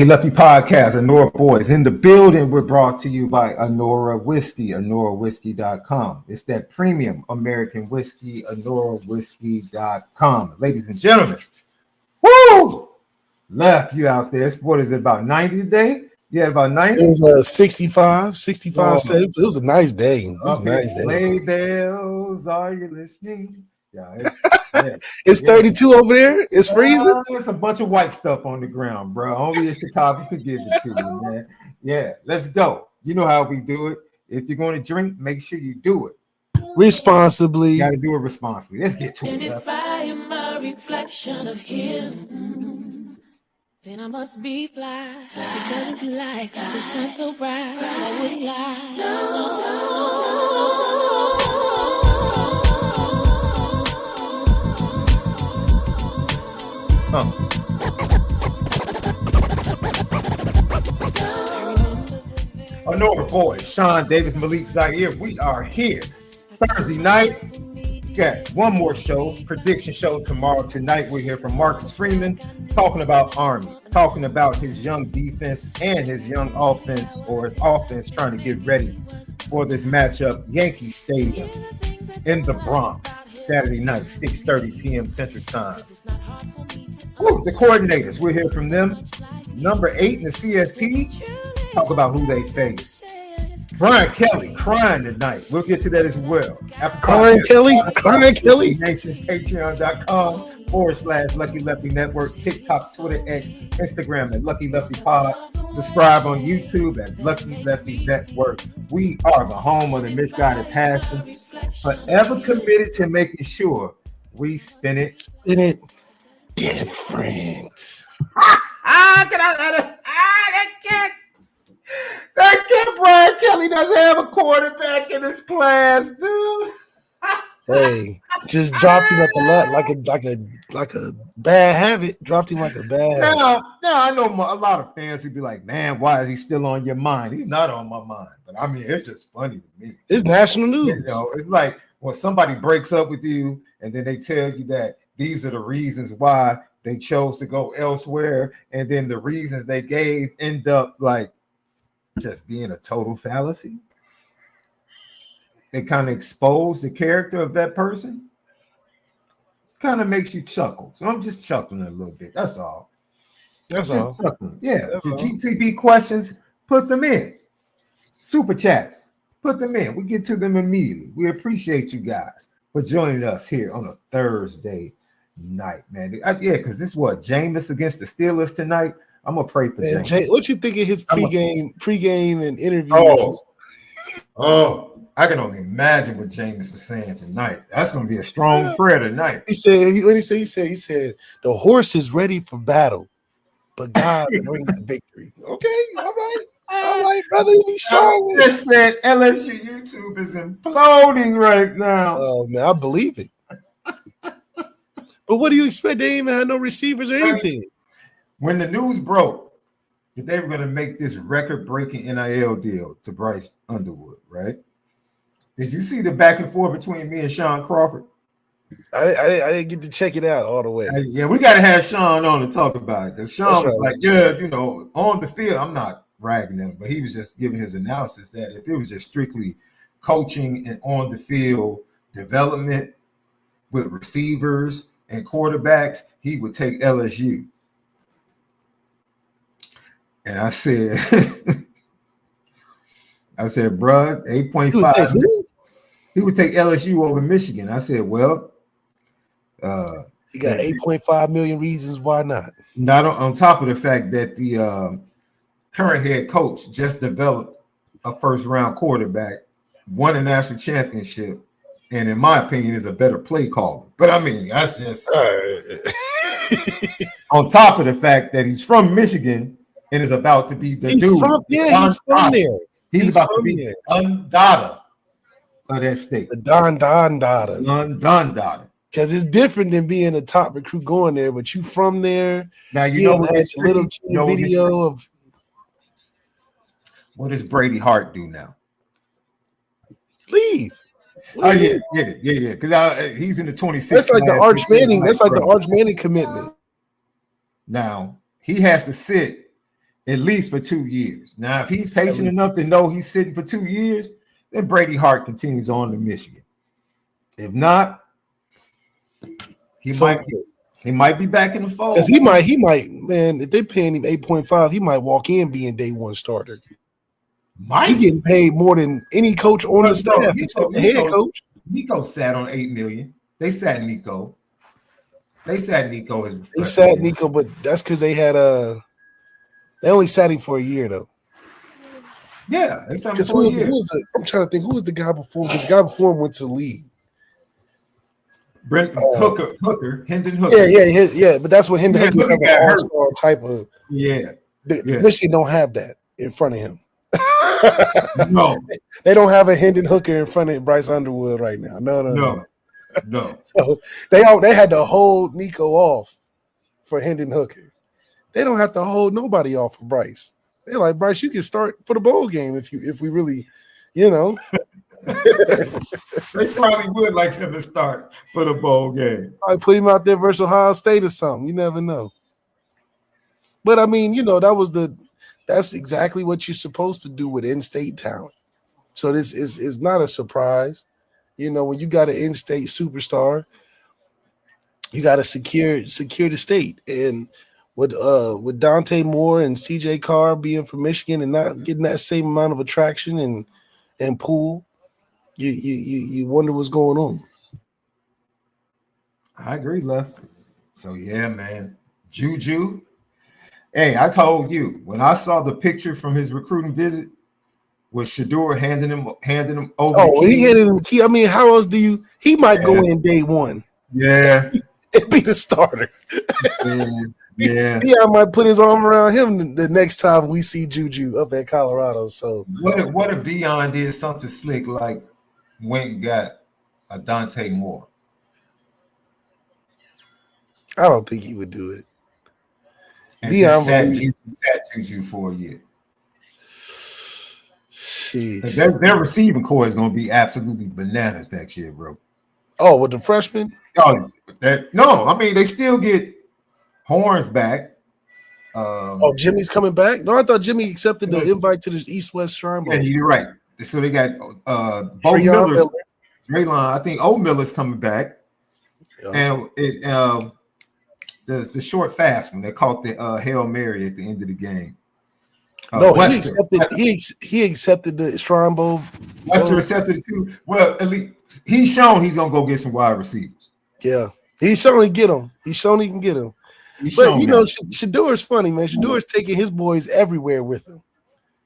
Lucky Lefty Podcast, Onora Boys. In the building, we're brought to you by ONORA Whiskey, ONORAWhiskey.com. It's that premium American whiskey, ONORAWhiskey.com. Ladies and gentlemen, woo! Left you out there. What is it, about 90 today? Yeah, about 90? It was 65, 70. It was a nice day. It was a nice day. Sleigh bells, are you listening? Yeah, it's 32 over there. It's freezing. There's a bunch of white stuff on the ground, bro. Only in Chicago could give it to you, man. Yeah, let's go. You know how we do it. If you're going to drink, make sure you do it responsibly. You got to do it responsibly. Let's get to it. And if I am a reflection of him, then I must be fly. Because it's like the sun so bright, I wouldn't lie. No. Notre boys, Shaun, Davis, MALIK, ZAIRE. We are here Thursday night. Got one more show, prediction show tomorrow. Tonight we're here from FREEMAN talking about Army, talking about his young defense and his young offense, or his offense trying to get ready for this matchup. Yankee Stadium in the Bronx, Saturday night, 6:30 p.m. Central Time. Ooh, the coordinators, we'll hear from them. Number 8 in the CFP, talk about who they face. Brian Kelly crying tonight. We'll get to that as well. Crying Kelly. Nation, Patreon.com/Lucky Lefty Network, TikTok, Twitter, X, Instagram at Lucky Lefty Pod. Subscribe on YouTube at Lucky Lefty Network. We are the home of the misguided passion, forever committed to making sure we spin it different. That kid Brian Kelly doesn't have a quarterback in his class, dude. Hey, just dropped him at the lot like a bad habit. Dropped him like a bad habit. Now I know a lot of fans who'd be like, "Man, why is he still on your mind?" He's not on my mind, but I mean, it's just funny to me. It's national news. You know, it's like when somebody breaks up with you and then they tell you that these are the reasons why they chose to go elsewhere, and then the reasons they gave end up like just being a total fallacy. They kind of expose the character of that person. Kind of makes you chuckle. So I'm just chuckling a little bit. That's all. That's just all. Chuckling. Yeah. That's the all. GTB questions, put them in. Super chats, put them in. We get to them immediately. We appreciate you guys for joining us here on a Thursday night, man. Yeah, because this is what, Jameis against the Steelers tonight. I'm gonna pray for Jameis. What you think of his pregame and interviews? I can only imagine what Jameis is saying tonight. That's gonna be a strong prayer tonight. He said the horse is ready for battle, but God brings the victory. Okay, all right, brother, be strong. I just said LSU YouTube is imploding right now. Oh man, I believe it. But what do you expect? They ain't even had no receivers or anything. When the news broke that they were going to make this record-breaking NIL deal to Bryce Underwood, right? Did you see the back and forth between me and Shaun Crawford? I didn't get to check it out all the way. Yeah, we got to have Shaun on to talk about it, because Shaun was like, yeah, you know, on the field, I'm not ragging him, but he was just giving his analysis that if it was just strictly coaching and on the field development with receivers and quarterbacks, he would take LSU. And I said, bruh, 8.5. He would take LSU over Michigan. I said, well, he got 8.5 million reasons why not. Not on top of the fact that the current head coach just developed a first-round quarterback, won a national championship, and in my opinion, is a better play caller. But I mean, that's just on top of the fact that he's from Michigan and is about to be the dude. He's from there. He's about to be the Don Dada of that state. The Don Dada. Don Dada. Because it's different than being a top recruit going there, but you from there. Now you know what this little video of what does Brady Hart do now? Leave. Yeah. Because he's in the 26th. That's like the Arch Manning. That's like the Arch Manning commitment. Now he has to sit at least for 2 years. Now, if he's patient enough to know he's sitting for 2 years, then Brady Hart continues on to Michigan. If not, he might be back in the fold. Because he might, man, if they paying him 8.5, he might walk in being day one starter. He getting paid more than any coach on the staff except the head coach. Nico sat on $8 million. They sat Nico. They sat Nico, but that's because they had they only sat him for a year though. Yeah, they sat him for a year. I'm trying to think who was the guy before. Because the guy before him went to the league. Hooker, Hendon Hooker. Yeah. But that's what Hendon Hooker was like an all-star type of. Yeah. Michigan don't have that in front of him. No, they don't have a Hendon Hooker in front of Bryce Underwood right now. No. So they had to hold Nico off for Hendon Hooker. They don't have to hold nobody off for Bryce. They're like, Bryce, you can start for the bowl game if we really, They probably would like him to start for the bowl game. I put him out there versus Ohio State or something. You never know. But I mean, that's exactly what you're supposed to do with in-state talent. So this is not a surprise. When you got an in-state superstar, you got to secure the state. And with Dante Moore and CJ Carr being from Michigan and not getting that same amount of attraction and pool, you wonder what's going on. I agree, Left. So yeah, man, Juju. Hey, I told you when I saw the picture from his recruiting visit with Shador handing him over. Oh, he handed him the key. I mean, how else do you? He might go in day one. Yeah, and be the starter. Yeah. I might put his arm around him the next time we see Juju up at Colorado. So what if Dion did something slick like went and got a Dante Moore? I don't think he would do it. And Dion sat Juju for a year. Their receiving core is going to be absolutely bananas next year, bro. Oh, with the freshmen? No, I mean they still get Horns back. Jimmy's coming back? No, I thought Jimmy accepted the invite to the East-West Shrine Bowl. Yeah, you're right. So they got Bo Miller's Draylon. I think Old Miller's coming back. Yeah. And the short fast one, they caught the Hail Mary at the end of the game. No, he accepted the Shrine Bowl. Western accepted it too. Well, at least he's shown he's gonna go get some wide receivers. Yeah, he's shown he get them. He's shown he can get them. But Shador's funny, man. Shador's taking his boys everywhere with him.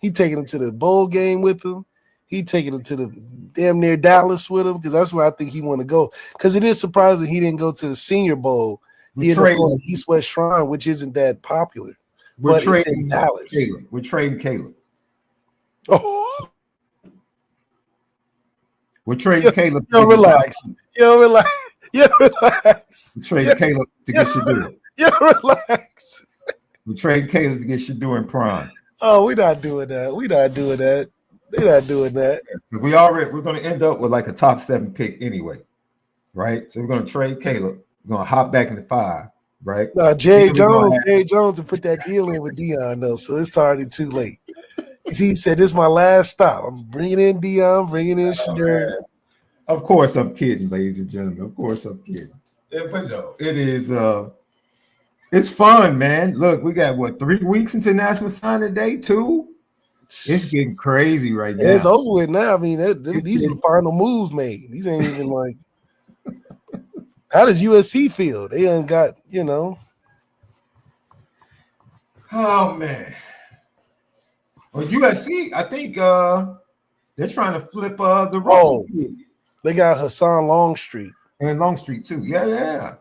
He taking them to the bowl game with him. He taking them to the damn near Dallas with him because that's where I think he want to go. Because it is surprising he didn't go to the Senior Bowl. He ended up going to East West Shrine, which isn't that popular. But it's in Dallas. We're trading Caleb. Oh. We're trading Caleb. Relax. Relax. We're trading Caleb to get Shador. Relax. We're trading Caleb to get Shador in prime. Oh, we're not doing that. They're not doing that. We're going to end up with like a top 7 pick anyway, right? So we're going to trade Caleb. We're going to hop back into 5. Right. No, Jerry Jones and put that deal in with Dion though, so it's already too late. He said, "This is my last stop. I'm bringing in Dion, bringing in Shador." Of course, I'm kidding, ladies and gentlemen. Of course, I'm kidding. But no, it is. It's fun, man. Look, we got 3 weeks until National Signing Day. 2. It's getting crazy right now. It's over with now. I mean, these are the final moves made. These ain't even like. How does USC feel? They ain't got, Oh man. Well, USC, I think they're trying to flip the Russell. They got Hassan Longstreet. And Longstreet too. Yeah.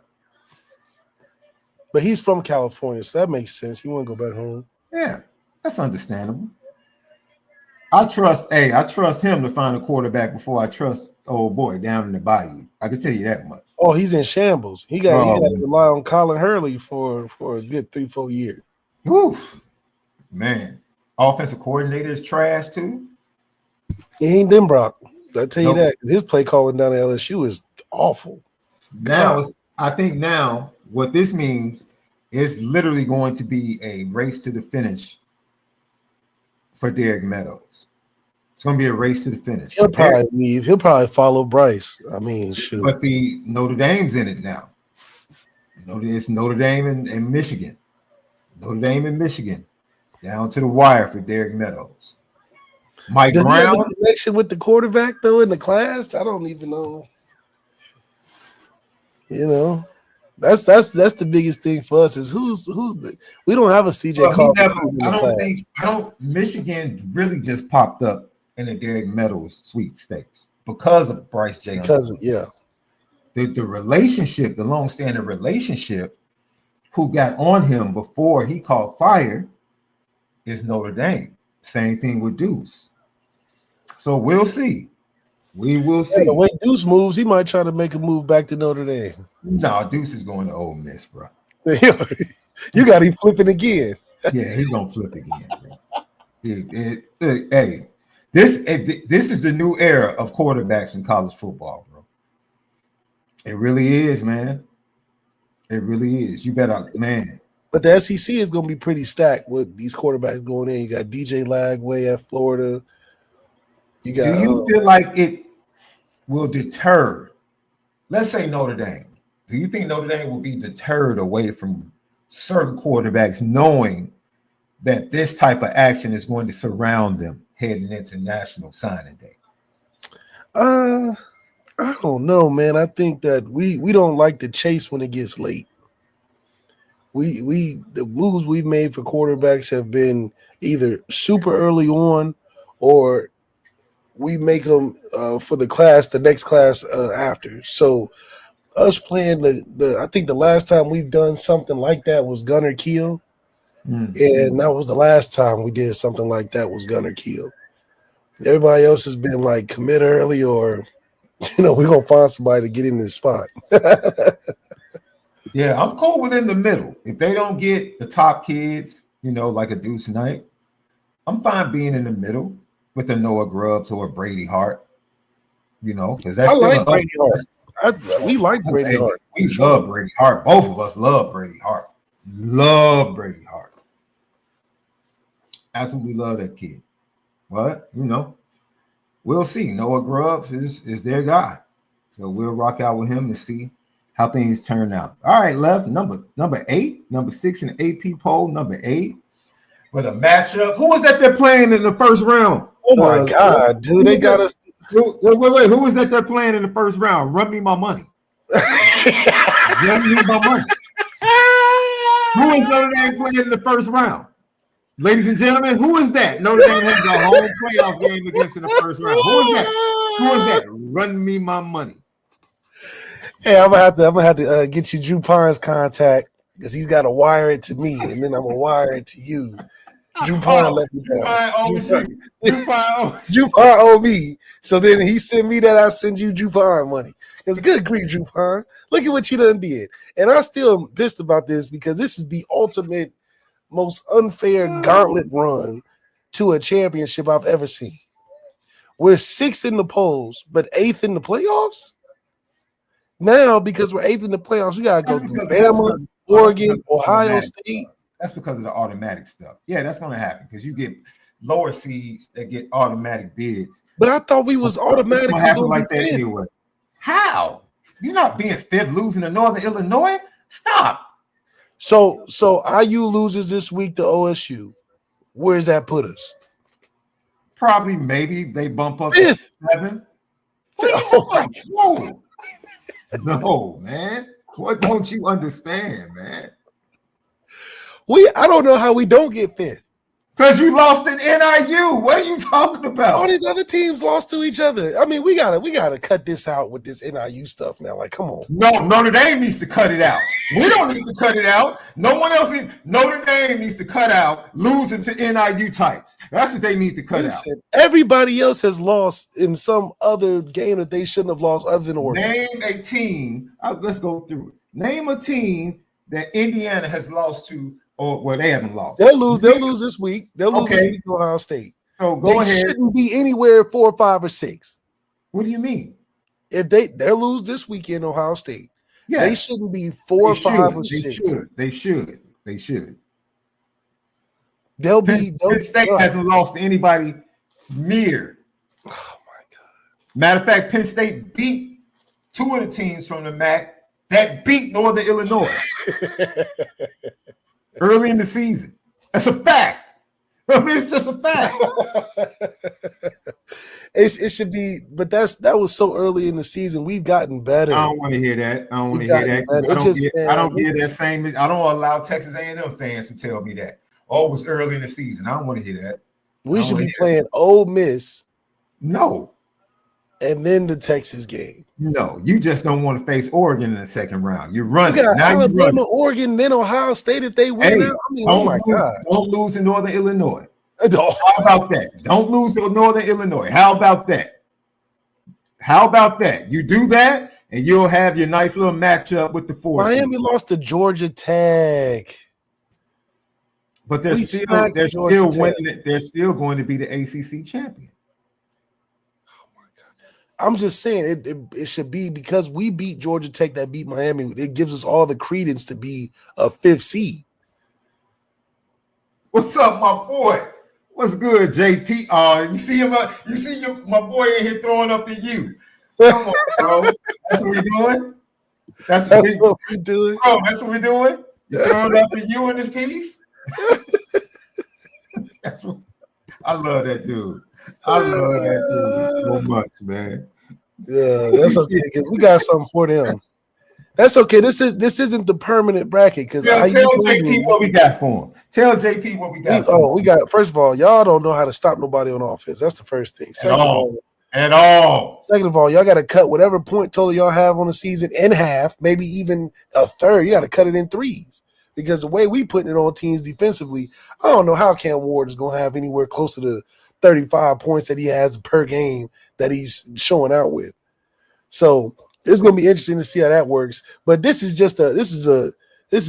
But he's from California, so that makes sense. He won't go back home. Yeah, that's understandable. I trust him to find a quarterback before I trust old boy down in the bayou. I can tell you that much. Oh, he's in shambles. He got to rely on Colin Hurley for a good 3-4 years. Whew. Man, offensive coordinator is trash too. He ain't Denbrock. I tell you that. His play calling down at LSU is awful. I think what this means is literally going to be a race to the finish for Derek Meadows. It's going to be a race to the finish. He'll probably leave. He'll probably follow Bryce. I mean, shoot. But see, Notre Dame's in it now. It's Notre Dame and Michigan. Notre Dame and Michigan. Down to the wire for Derek Meadows. Mike Does Brown. he have a connection with the quarterback, though, in the class? I don't even know. You know, that's the biggest thing for us is who's we don't have a CJ Carter. Michigan really just popped up in the Derek Meadows sweepstakes because of Bryce J. The relationship, the long-standing relationship, who got on him before he caught fire is Notre Dame. Same thing with Deuce. So we'll see. We will see. The way Deuce moves, he might try to make a move back to Notre Dame. No, Deuce is going to Ole Miss, bro. You got him flipping again. Yeah, he's gonna flip again, bro. Hey, this is the new era of quarterbacks in college football, bro. It really is, man. It really is. You better, man. But the SEC is going to be pretty stacked with these quarterbacks going in. You got DJ Lagway at Florida. You got. Do you feel like it will deter? Let's say Notre Dame. Do you think Notre Dame will be deterred away from certain quarterbacks, knowing that this type of action is going to surround them heading into National Signing Day? I don't know, man. I think that we don't like to chase when it gets late. The moves we've made for quarterbacks have been either super early on, or we make them for the next class after. So us playing I think the last time we've done something like that was Gunnar Kiel, and that was the last time we did something like that was Gunnar Kiel. Everybody else has been like commit early, or we're gonna find somebody to get in this spot. Yeah, I'm cool within the middle. If they don't get the top kids, like a Deuce Knight, I'm fine being in the middle with a Noah Grubbs or a Brady Hart. Because that's Brady Hart. We like Brady Hart. We love Brady Hart. Both of us love Brady Hart. Love Brady Hart. Absolutely love that kid. But we'll see. Noah Grubbs is their guy, so we'll rock out with him to see how things turn out. All right, left number 8, number 6 in the AP poll, number 8 with a matchup. Who was that they're playing in the first round? Oh my God, dude! They got us. Wait! Who was that they're playing in the first round? Run me my money. Run me my money. Who is Notre Dame playing in the first round? Ladies and gentlemen, who is that? Notre Dame has a home playoff game against in the first round. Who is that? Who is that? Run me my money. Hey, I'm gonna have to get you Drew Pine's contact because he's got to wire it to me, and then I'm gonna wire it to you. Drew Pine let me down. Drew Pine owe me. So then he sent me that I send you Drew Pine money. It's good grief, Drew Pine. Look at what you done did. And I still pissed about this because this is the ultimate, most unfair gauntlet run to a championship I've ever seen. We're 6th in the polls, but 8th in the playoffs. Now, because we're 8th in the playoffs, we gotta go through Bama, Oregon, Ohio State. That's because of the automatic stuff. Yeah, that's gonna happen because you get lower seeds that get automatic bids. But I thought we was automatically going to happen like that anyway. How? You're not being 5th, losing to Northern Illinois. Stop. So IU loses this week to OSU. Where does that put us? Probably, maybe they bump up 5th. to 7. Whoa. No, man. What don't you understand, man? I don't know how we don't get 5th. Because you lost in NIU. What are you talking about? All these other teams lost to each other. I mean, we gotta cut this out with this NIU stuff now. Like, come on. No, Notre Dame needs to cut it out. We don't need to cut it out. No one else Notre Dame needs to cut out losing to NIU types. That's what they need to cut out. Everybody else has lost in some other game that they shouldn't have lost other than Oregon. Name a team. Let's go through it. Name a team that Indiana has lost to. Or they haven't lost. They'll lose this week. They'll lose this week to Ohio State. So go ahead. They shouldn't be anywhere 4, 5, or 6. What do you mean? If they'll lose this weekend, Ohio State. Yeah, they shouldn't be 4, 5, or 6. They should. Penn State hasn't lost to anybody near. Oh my God. Matter of fact, Penn State beat two of the teams from the MAC that beat Northern Illinois early in the season. That's a fact. I mean, it's just a fact. It should be, but that was so early in the season. We've gotten better. I don't want to hear that. I don't hear that same. I don't allow Texas A&M fans to tell me that. Oh, it was early in the season. I don't want to hear that. We should be playing Ole Miss. No. And then the Texas game. No, you just don't want to face Oregon in the second round. You're running. You got Alabama, Oregon, then Ohio State if they win out. I mean, oh my God. Don't lose in Northern Illinois. How about that? Don't lose to Northern Illinois. How about that? How about that? You do that, and you'll have your nice little matchup with the four. Miami lost to Georgia Tech. But they're still winning. They're still going to be the ACC champion. I'm just saying it should be because we beat Georgia Tech that beat Miami. It gives us all the credence to be a 5th seed. What's up, my boy? What's good, JP? You see him? My boy in here throwing up the U. Come on, bro. That's what we're doing. That's what we're doing. Bro, that's what we're doing. You throwing up the U in this piece? That's what I love that dude. I love that dude so much, man. Yeah, that's okay because we got something for them. That's okay. This isn't the permanent bracket because tell JP what we got for him. Tell JP what we got. We got. First of all, y'all don't know how to stop nobody on offense. That's the first thing. Second of all, y'all got to cut whatever point total y'all have on the season in half, maybe even a third. You got to cut it in threes. Because the way we putting it on teams defensively, I don't know how Cam Ward is going to have anywhere close to the 35 points that he has per game that he's showing out with. So it's going to be interesting to see how that works. But this is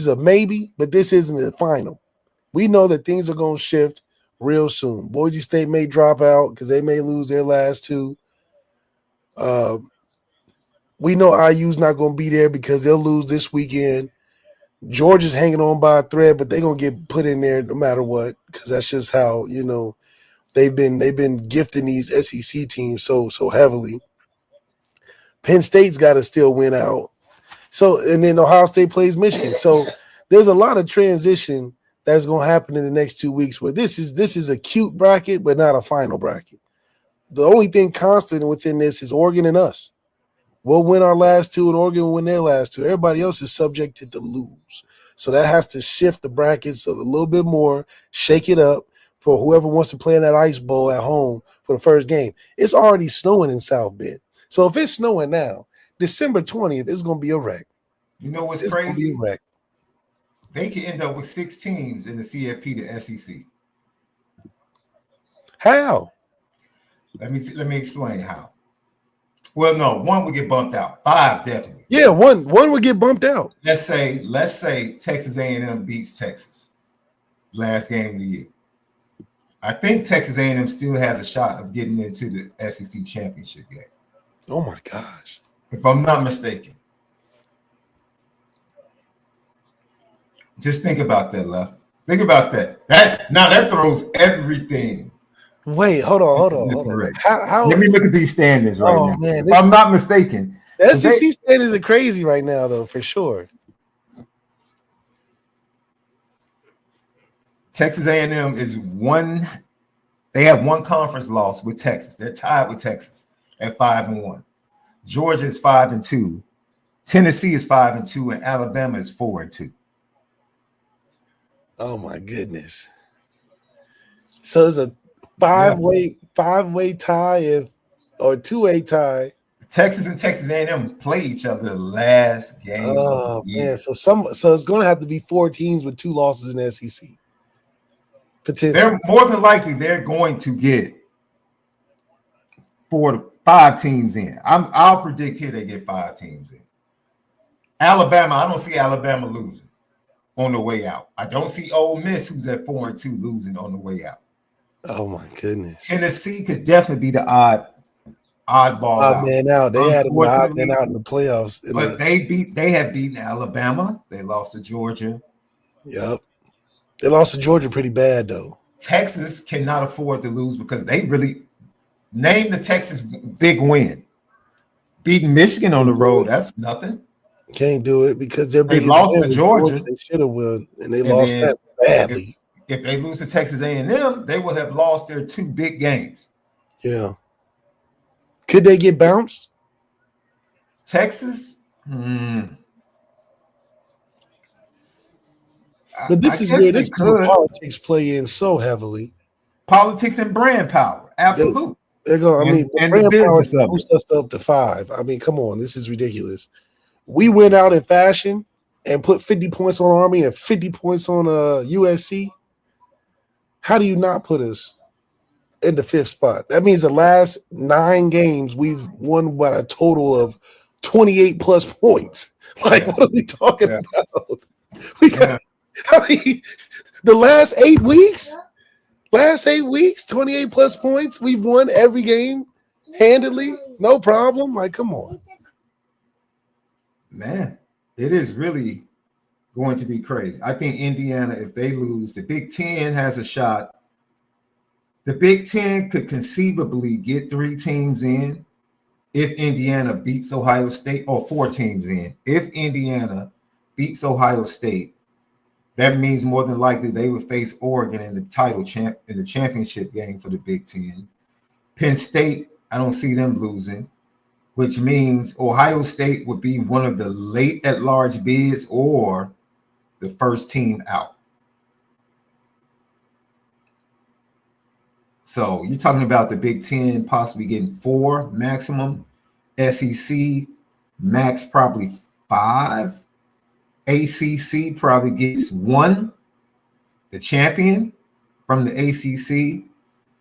a maybe, but this isn't the final. We know that things are going to shift real soon. Boise State may drop out because they may lose their last two. We know IU's not going to be there because they'll lose this weekend. Georgia's hanging on by a thread, but they're gonna get put in there no matter what, because that's just how they've been gifting these SEC teams so heavily. Penn State's got to still win out. So and then Ohio State plays Michigan. So there's a lot of transition that's gonna happen in the next 2 weeks. Where this is a cute bracket, but not a final bracket. The only thing constant within this is Oregon and us. We'll win our last two, and Oregon will win their last two. Everybody else is subjected to lose. So that has to shift the brackets a little bit more, shake it up for whoever wants to play in that ice bowl at home for the first game. It's already snowing in South Bend. So if it's snowing now, December 20th, it's going to be a wreck. You know what's crazy? Be a wreck. They could end up with 6 teams in the CFP to SEC. How? Let me explain how. Well, no, 1 would get bumped out. 5 definitely. Yeah, one would get bumped out. Let's say Texas A&M beats Texas last game of the year. I think Texas A&M still has a shot of getting into the SEC championship game. Oh my gosh! If I'm not mistaken, just think about that, love. Think about that. That throws everything. Wait, hold on. How? Let me look at these standings right now. Man, if I'm not mistaken, the SEC standings are crazy right now, though, for sure. Texas A&M is one. They have 1 conference loss with Texas. They're tied with Texas at 5-1. Georgia is 5-2. Tennessee is 5-2, and Alabama is 4-2. Oh my goodness! So it's a five-way tie or 2-way tie. Texas and Texas A&M play each other the last game. Oh man, so it's going to have to be 4 teams with 2 losses in the SEC. They're more than likely they're going to get 4 to 5 teams in. I'll predict here they get 5 teams in. Alabama, I don't see Alabama losing on the way out. I don't see Ole Miss, who's at 4-2, losing on the way out. Oh my goodness! Tennessee could definitely be the oddball out. Man out. They had an odd man out in the playoffs. But they have beaten Alabama. They lost to Georgia. Yep. They lost to Georgia pretty bad though. Texas cannot afford to lose because they really named the Texas big win. Beating Michigan on the road, that's nothing. Can't do it because their They biggest lost win to was Georgia. They should have won, and they And lost then that badly. If they lose to Texas A&M, they will have lost their two big games. Yeah. Could they get bounced? Texas? But this is where politics play in so heavily. Politics and brand power, absolutely. They're going. I mean, and brand the power business of boosts us up to 5. I mean, come on, this is ridiculous. We went out in fashion and put 50 points on Army and 50 points on USC. How do you not put us in the 5th spot? That means the last 9 games we've won by a total of 28 plus points. Like, what are we talking about? We got, I mean, the last 8 weeks, 28 plus points. We've won every game handily, no problem. Like, come on. Man, it is really going to be crazy. I think Indiana, if they lose, the Big Ten has a shot. The Big Ten could conceivably get 3 teams in if Indiana beats Ohio State, or 4 teams in. If Indiana beats Ohio State, that means more than likely they would face Oregon in the championship game for the Big Ten. Penn State, I don't see them losing, which means Ohio State would be one of the late at-large bids or the first team out. So you're talking about the Big Ten possibly getting 4 maximum, SEC max probably 5, ACC probably gets 1, the champion from the ACC.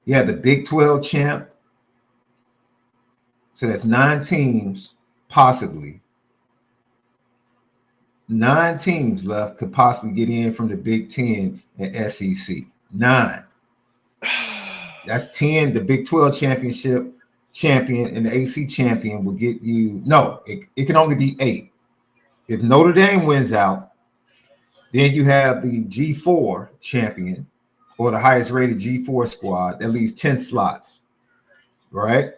Yeah, the Big 12 champ. So that's 9 teams, possibly. 9 teams left could possibly get in from the Big 10 and SEC. 9. That's 10. The Big 12 championship champion and the AC champion will get you. No, it can only be 8. If Notre Dame wins out, then you have the G4 champion or the highest rated G4 squad. That leaves 10 slots, right?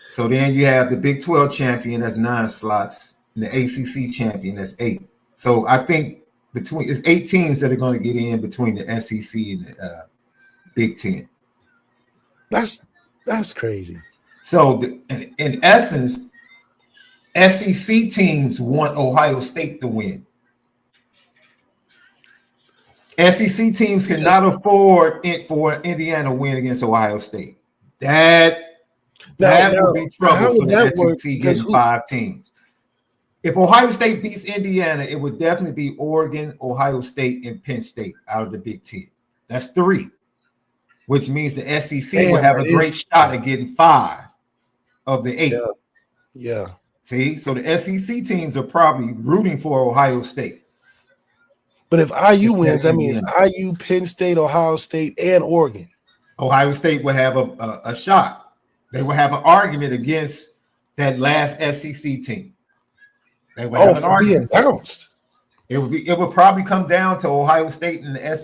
So then you have the Big 12 champion, that's 9 slots, and the ACC champion, that's 8. So I think it's 8 teams that are going to get in between the SEC and the Big 10. That's crazy. So in essence, SEC teams want Ohio State to win. SEC teams cannot afford it for Indiana to win against Ohio State. That would be trouble for the SEC getting 5 teams. If Ohio State beats Indiana, it would definitely be Oregon, Ohio State, and Penn State out of the Big 10. That's 3, which means the SEC will have a great shot at getting 5 of the 8. Yeah. See, so the SEC teams are probably rooting for Ohio State. But if IU wins, that means IU, Penn State, Ohio State, and Oregon. Ohio State will have a shot. They will have an argument against that last SEC team. They will have an argument. Being bounced. It would probably come down to Ohio State and the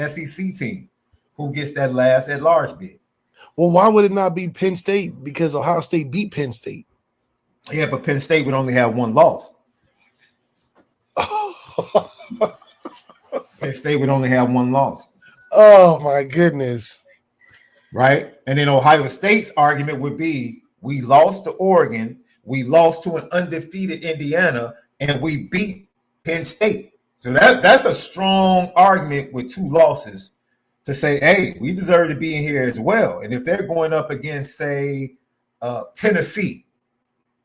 SEC team who gets that last at-large bid. Well, why would it not be Penn State? Because Ohio State beat Penn State. Yeah, but Penn State would only have 1 loss. Penn State would only have 1 loss. Oh, my goodness. Right? And then Ohio State's argument would be, we lost to Oregon, we lost to an undefeated Indiana, and we beat Penn State. So that's a strong argument with 2 losses to say, hey, we deserve to be in here as well. And if they're going up against, say, Tennessee,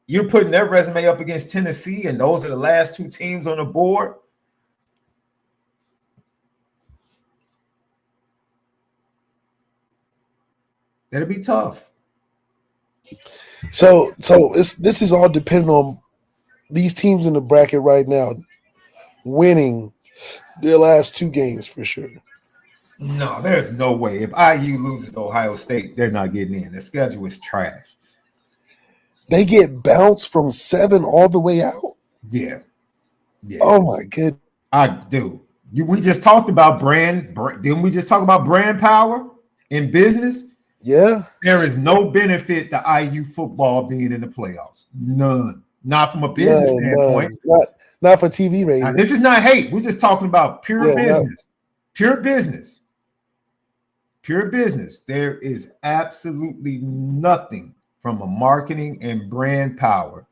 you're putting their resume up against Tennessee, and those are the last 2 teams on the board. That'll be tough. So this is all dependent on these teams in the bracket right now winning their last 2 games for sure. No, there's no way. If IU loses to Ohio State, they're not getting in. The schedule is trash. They get bounced from 7 all the way out? Yeah. Oh, my goodness. I do. We just talked about didn't we just talk about brand power in business? Yeah. There is no benefit to IU football being in the playoffs. None. Not from a business standpoint. Not for TV ratings. Now, this is not hate. We're just talking about pure business. Pure business. Pure business. There is absolutely nothing from a marketing and brand power.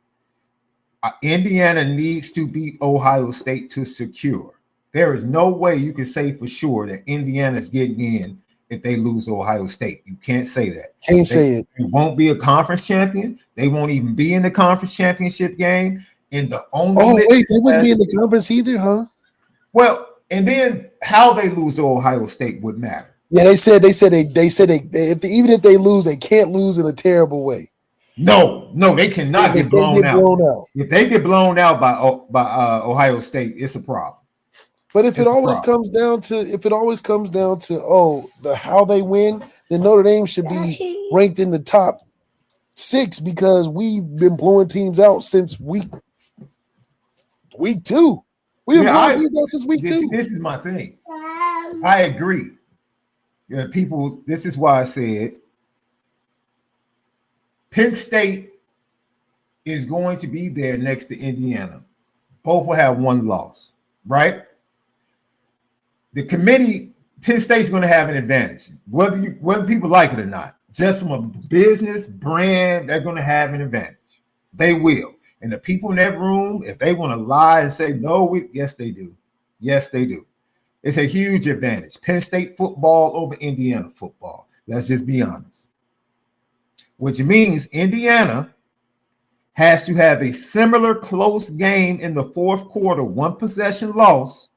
Indiana needs to beat Ohio State to secure. There is no way you can say for sure that Indiana is getting in if they lose Ohio State. You can't say that. Can't say it. They won't be a conference champion. They won't even be in the conference championship game. And the only they wouldn't be in the conference either, huh? Well, and then how they lose to Ohio State would matter. Yeah, they said even if they lose, they can't lose in a terrible way. No, they cannot get blown out. If they get blown out by Ohio State, it's a problem. But if it always comes down to how they win, then Notre Dame should be ranked in the top 6 because we've been blowing teams out since week 2. We've been blowing teams out since week 2. This is my thing. I agree. People, this is why I said Penn State is going to be there next to Indiana. Both will have one loss, right? The committee, Penn State's going to have an advantage, whether people like it or not. Just from a business brand, they're going to have an advantage. They will. And the people in that room, if they want to lie and say no, yes, they do. Yes, they do. It's a huge advantage. Penn State football over Indiana football. Let's just be honest. Which means Indiana has to have a similar close game in the fourth quarter, one possession loss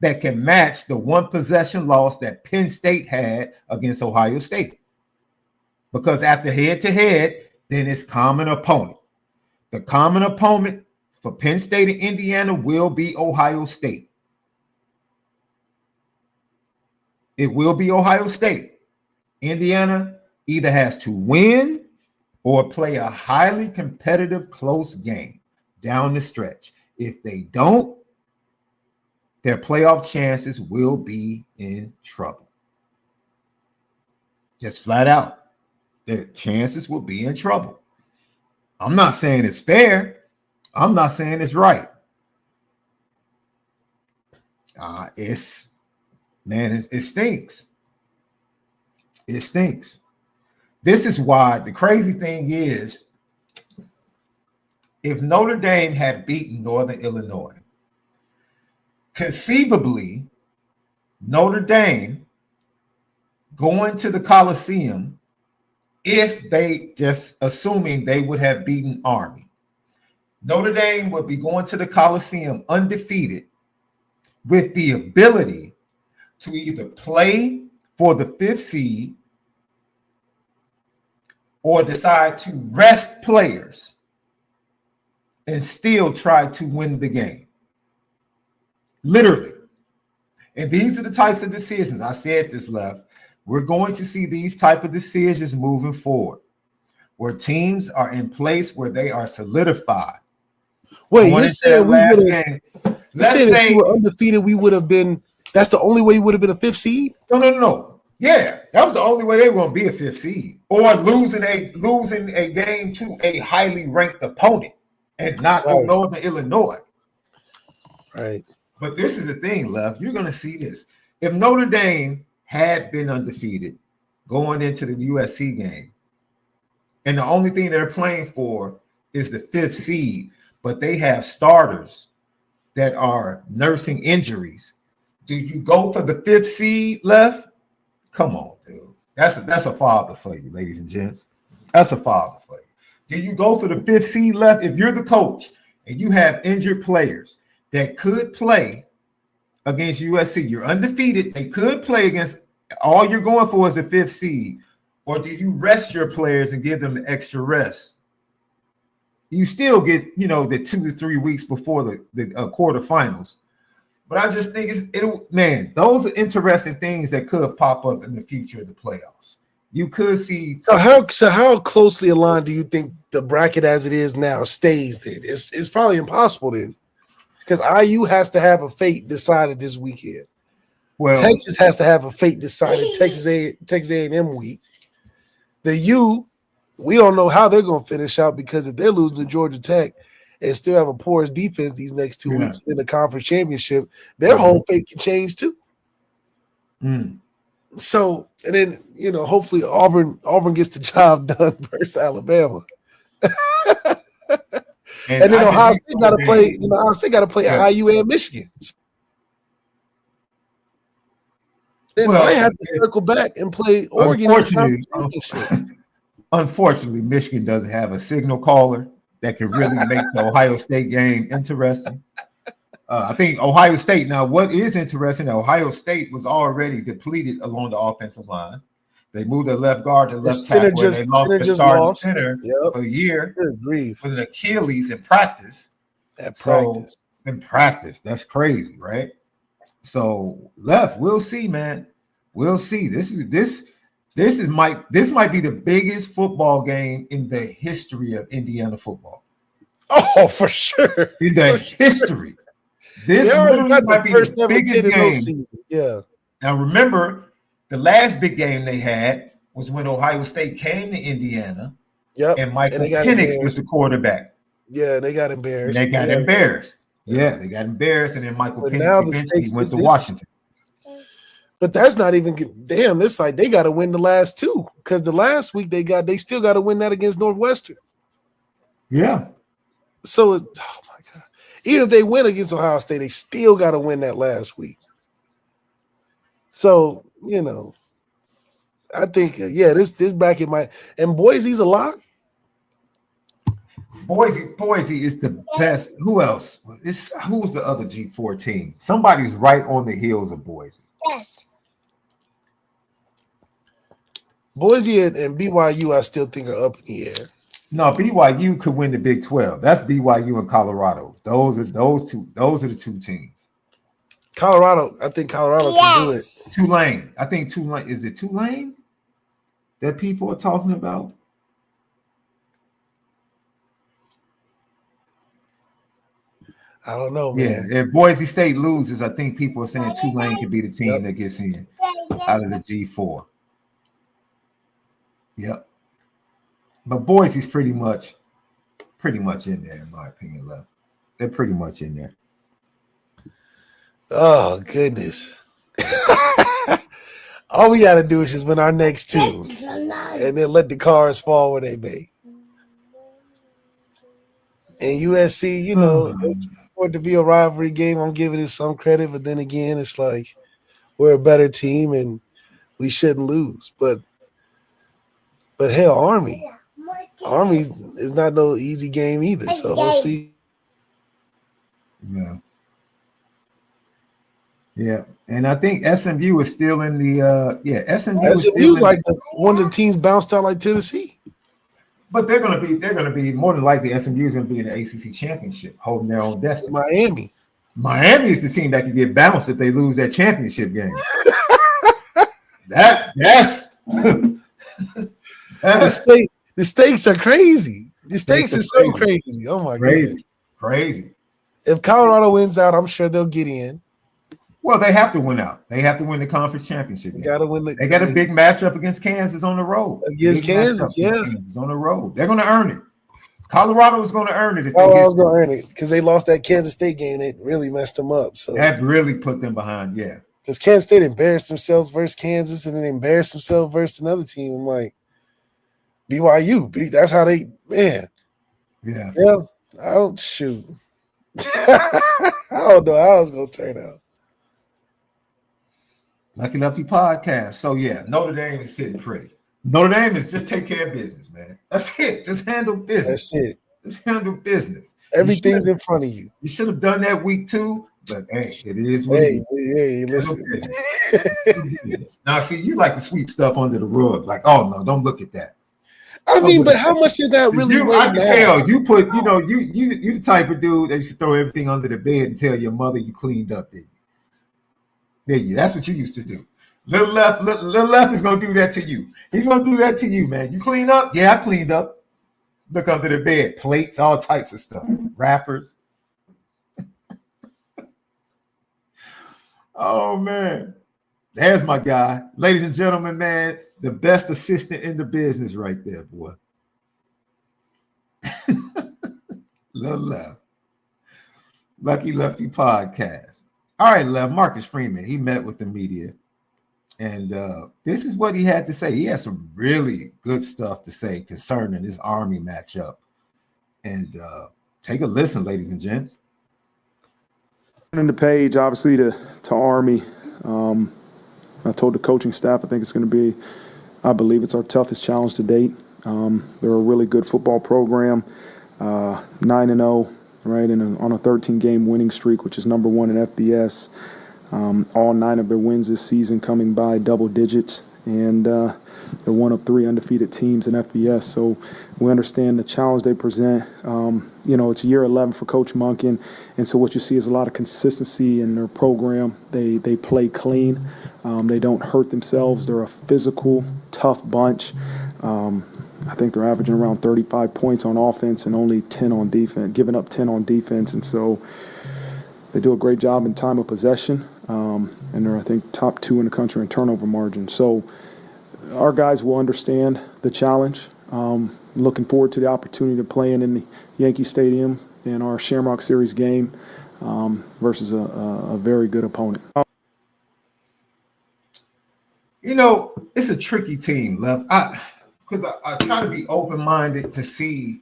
that can match the one possession loss that Penn State had against Ohio State. Because after head-to-head, then it's common opponent. The common opponent for Penn State and Indiana will be Ohio State. It will be Ohio State. Indiana either has to win or play a highly competitive close game down the stretch. If they don't, their playoff chances will be in trouble. Just flat out. Their chances will be in trouble. I'm not saying it's fair. I'm not saying it's right. It stinks. It stinks. This is why the crazy thing is, if Notre Dame had beaten Northern Illinois, conceivably, Notre Dame going to the Coliseum, if they just assuming they would have beaten Army, Notre Dame would be going to the Coliseum undefeated with the ability to either play for the 5th seed or decide to rest players and still try to win the game. Literally. And these are the types of decisions. I said this, Left. We're going to see these type of decisions moving forward, where teams are in place where they are solidified. Wait, you said we would have? Let's say if we were undefeated, we would have been. That's the only way we would have been a 5th seed. No. Yeah, that was the only way they were going to be a 5th seed, or losing a game to a highly ranked opponent and not Northern Illinois. Right. But this is the thing, Left. You're going to see this. If Notre Dame had been undefeated going into the USC game, and the only thing they're playing for is the 5th seed, but they have starters that are nursing injuries, do you go for the 5th seed, Left? Come on, dude. That's a father for you, ladies and gents. That's a father for you. Do you go for the 5th seed, Left? If you're the coach and you have injured players that could play against USC, you're undefeated, they could play against, all you're going for is the 5th seed, or do you rest your players and give them the extra rest? You still get, the 2 to 3 weeks before the quarterfinals. But I just think those are interesting things that could pop up in the future of the playoffs. You could see. So how closely aligned do you think the bracket as it is now stays then? It's probably impossible then. because IU has to have a fate decided this weekend. Well, Texas has to have a fate decided Texas A&M week. The U, we don't know how they're going to finish out because if they're losing to Georgia Tech and still have a porous defense these next 2 weeks in the conference championship, their whole fate can change too. So, and then, you know, hopefully Auburn gets the job done versus Alabama. And then Ohio State got to play. You know, Ohio State got to play IU and Michigan. Then they have to circle back and play Oregon. Unfortunately, Michigan doesn't have a signal caller that can really make the Ohio State game interesting. I think Ohio State. Now, what is interesting? Ohio State was already depleted along the offensive line. They moved their left guard to left tackle. They lost their starting center for the year with an Achilles in practice. In practice, that's crazy, right? So we'll see, man. We'll see. This might be the biggest football game in the history of Indiana football. Oh, for sure. In the history. This literally might be the biggest game. Season. Yeah. Now remember, the last big game they had was when Ohio State came to Indiana. Yep. And Michael Penix was the quarterback. Yeah, they got embarrassed. They got embarrassed. Yeah, they got embarrassed, and then Michael Penix eventually went to Washington. But that's not even good. Damn, it's like they got to win the last two because the last week they still got to win that against Northwestern. Yeah. So oh my God, even if they win against Ohio State, they still got to win that last week. So you know, I think this bracket might, and Boise's a lock. Boise is the best. Who else? Who's the other G4 team? Somebody's right on the heels of Boise. Yes. Boise and BYU, I still think are up in the air. No, BYU could win the Big 12. That's BYU and Colorado. Those are the two teams. Colorado, I think Colorado can do it. Tulane. I think Tulane. Is it Tulane that people are talking about? I don't know, man. Yeah, if Boise State loses, I think people are saying Tulane could be the team that gets in out of the G4. Yep. But Boise's pretty much in there, in my opinion. Left. They're pretty much in there. Oh, goodness. All we got to do is just win our next two and then let the cards fall where they may. And USC, you know, for it to be a rivalry game, I'm giving it some credit, but then again, it's like we're a better team and we shouldn't lose. But hell, Army is not no easy game either. So we'll see. Yeah. And I think SMU is still in the SMU's like one of the teams bounced out like Tennessee. But they're gonna be more than likely SMU is gonna be in the ACC championship, holding their own destiny. Miami is the team that can get bounced if they lose that championship game. The stakes are crazy. The stakes are so crazy. Oh my god, crazy. If Colorado wins out, I'm sure they'll get in. Well, they have to win out. They have to win the conference championship. They got to win. They got a big matchup against Kansas on the road. Kansas on the road. They're going to earn it. Colorado is going to earn it. Colorado's going to earn it because they lost that Kansas State game. It really messed them up. So that really put them behind. Yeah, because Kansas State embarrassed themselves versus Kansas, and then embarrassed themselves versus another team. I'm like BYU. That's how they man. Yeah. I don't shoot. I don't know how it's going to turn out. Lucky Lefty podcast. So yeah, Notre Dame is sitting pretty. Notre Dame is just take care of business, man. That's it. Just handle business. That's it. Just handle business. Everything's in front of you. You should have done that week 2, but hey, it is what it is. Hey, listen. Now, see, you like to sweep stuff under the rug. Like, oh no, don't look at that. I mean, but how much is that really? I can tell you put, you the type of dude that you should throw everything under the bed and tell your mother you cleaned up, didn't you? There you. That's what you used to do. Little left is gonna do that to you. He's gonna do that to you, man. You clean up? Yeah, I cleaned up. Look under the bed, plates, all types of stuff, wrappers. Oh man. There's my guy. Ladies and gentlemen, man, the best assistant in the business right there, boy. Little Left. Lucky Lefty podcast. All right, Left. Marcus Freeman, he met with the media. And this is what he had to say. He had some really good stuff to say concerning this Army matchup. And take a listen, ladies and gents. Turning the page, obviously, to Army. I told the coaching staff I think it's going to be, I believe it's our toughest challenge to date. They're a really good football program, 9-0, right, and on a 13-game winning streak, which is number one in FBS. All 9 of their wins this season coming by double digits, and they're one of 3 undefeated teams in FBS. So we understand the challenge they present. It's year 11 for Coach Monken, and so what you see is a lot of consistency in their program. They play clean. They don't hurt themselves. They're a physical, tough bunch. I think they're averaging around 35 points on offense and only 10 on defense, giving up 10 on defense, and so they do a great job in time of possession, and they're, I think, top 2 in the country in turnover margin. So our guys will understand the challenge. Looking forward to the opportunity to play in the Yankee Stadium in our Shamrock Series game versus a very good opponent. It's a tricky team, Left. Because I try to be open-minded to see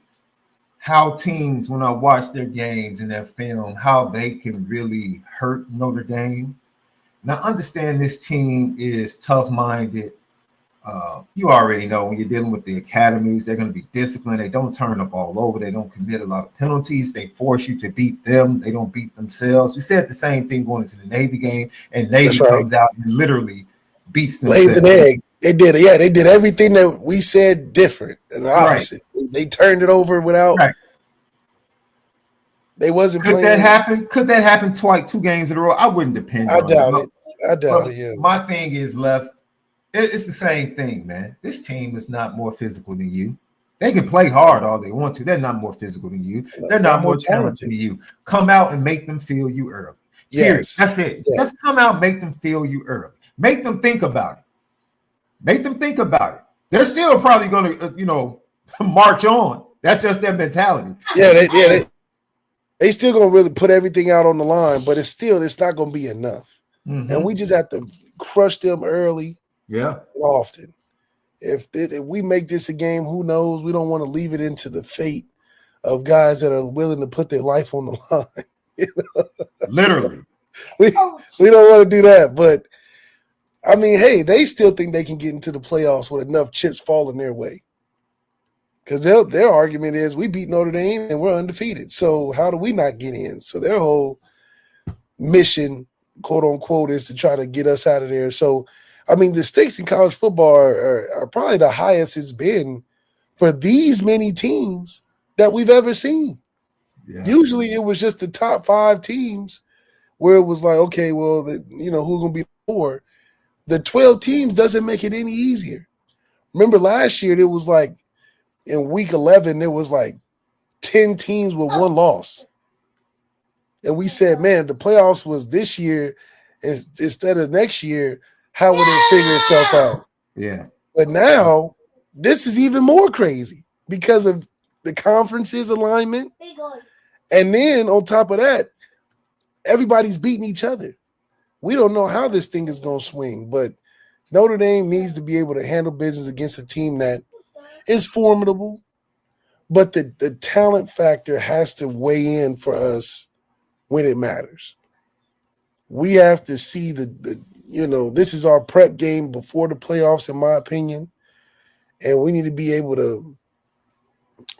how teams, when I watch their games and their film, how they can really hurt Notre Dame. Now, understand this team is tough-minded. You already know when you're dealing with the academies, they're going to be disciplined. They don't turn the ball over. They don't commit a lot of penalties. They force you to beat them. They don't beat themselves. We said the same thing going into the Navy game, and Navy comes out and literally beats themselves. Lays an egg. They did, they did everything that we said different and the opposite. Right. They turned it over without. Right. They wasn't playing. Could that happen twice, 2 games in a row? I wouldn't depend on it. I doubt it. Yeah. My thing is, Left. It's the same thing, man. This team is not more physical than you. They can play hard all they want to. They're not more physical than you. They're not more talented than you. Come out and make them feel you early. Yes. That's it. Yes. Just come out and make them feel you early. Make them think about it. Make them think about it. They're still probably going to, march on. That's just their mentality. They still going to really put everything out on the line, but it's not going to be enough. Mm-hmm. And we just have to crush them early. Yeah. Often. If we make this a game, who knows? We don't want to leave it into the fate of guys that are willing to put their life on the line. Literally. We don't want to do that, but I mean, hey, they still think they can get into the playoffs with enough chips falling their way. Because their argument is we beat Notre Dame and we're undefeated. So how do we not get in? So their whole mission, quote unquote, is to try to get us out of there. So, I mean, the stakes in college football are probably the highest it's been for these many teams that we've ever seen. Yeah. Usually it was just the top 5 teams where it was like, okay, well, who's going to be 4? The 12 teams doesn't make it any easier. Remember last year, there was like in week 11, there was like 10 teams with 1 loss. And we said, man, the playoffs was this year instead of next year. How would it figure itself out? Yeah. But now this is even more crazy because of the conference's alignment. And then on top of that, everybody's beating each other. We don't know how this thing is going to swing, but Notre Dame needs to be able to handle business against a team that is formidable, but the talent factor has to weigh in for us when it matters. We have to see this is our prep game before the playoffs, in my opinion, and we need to be able to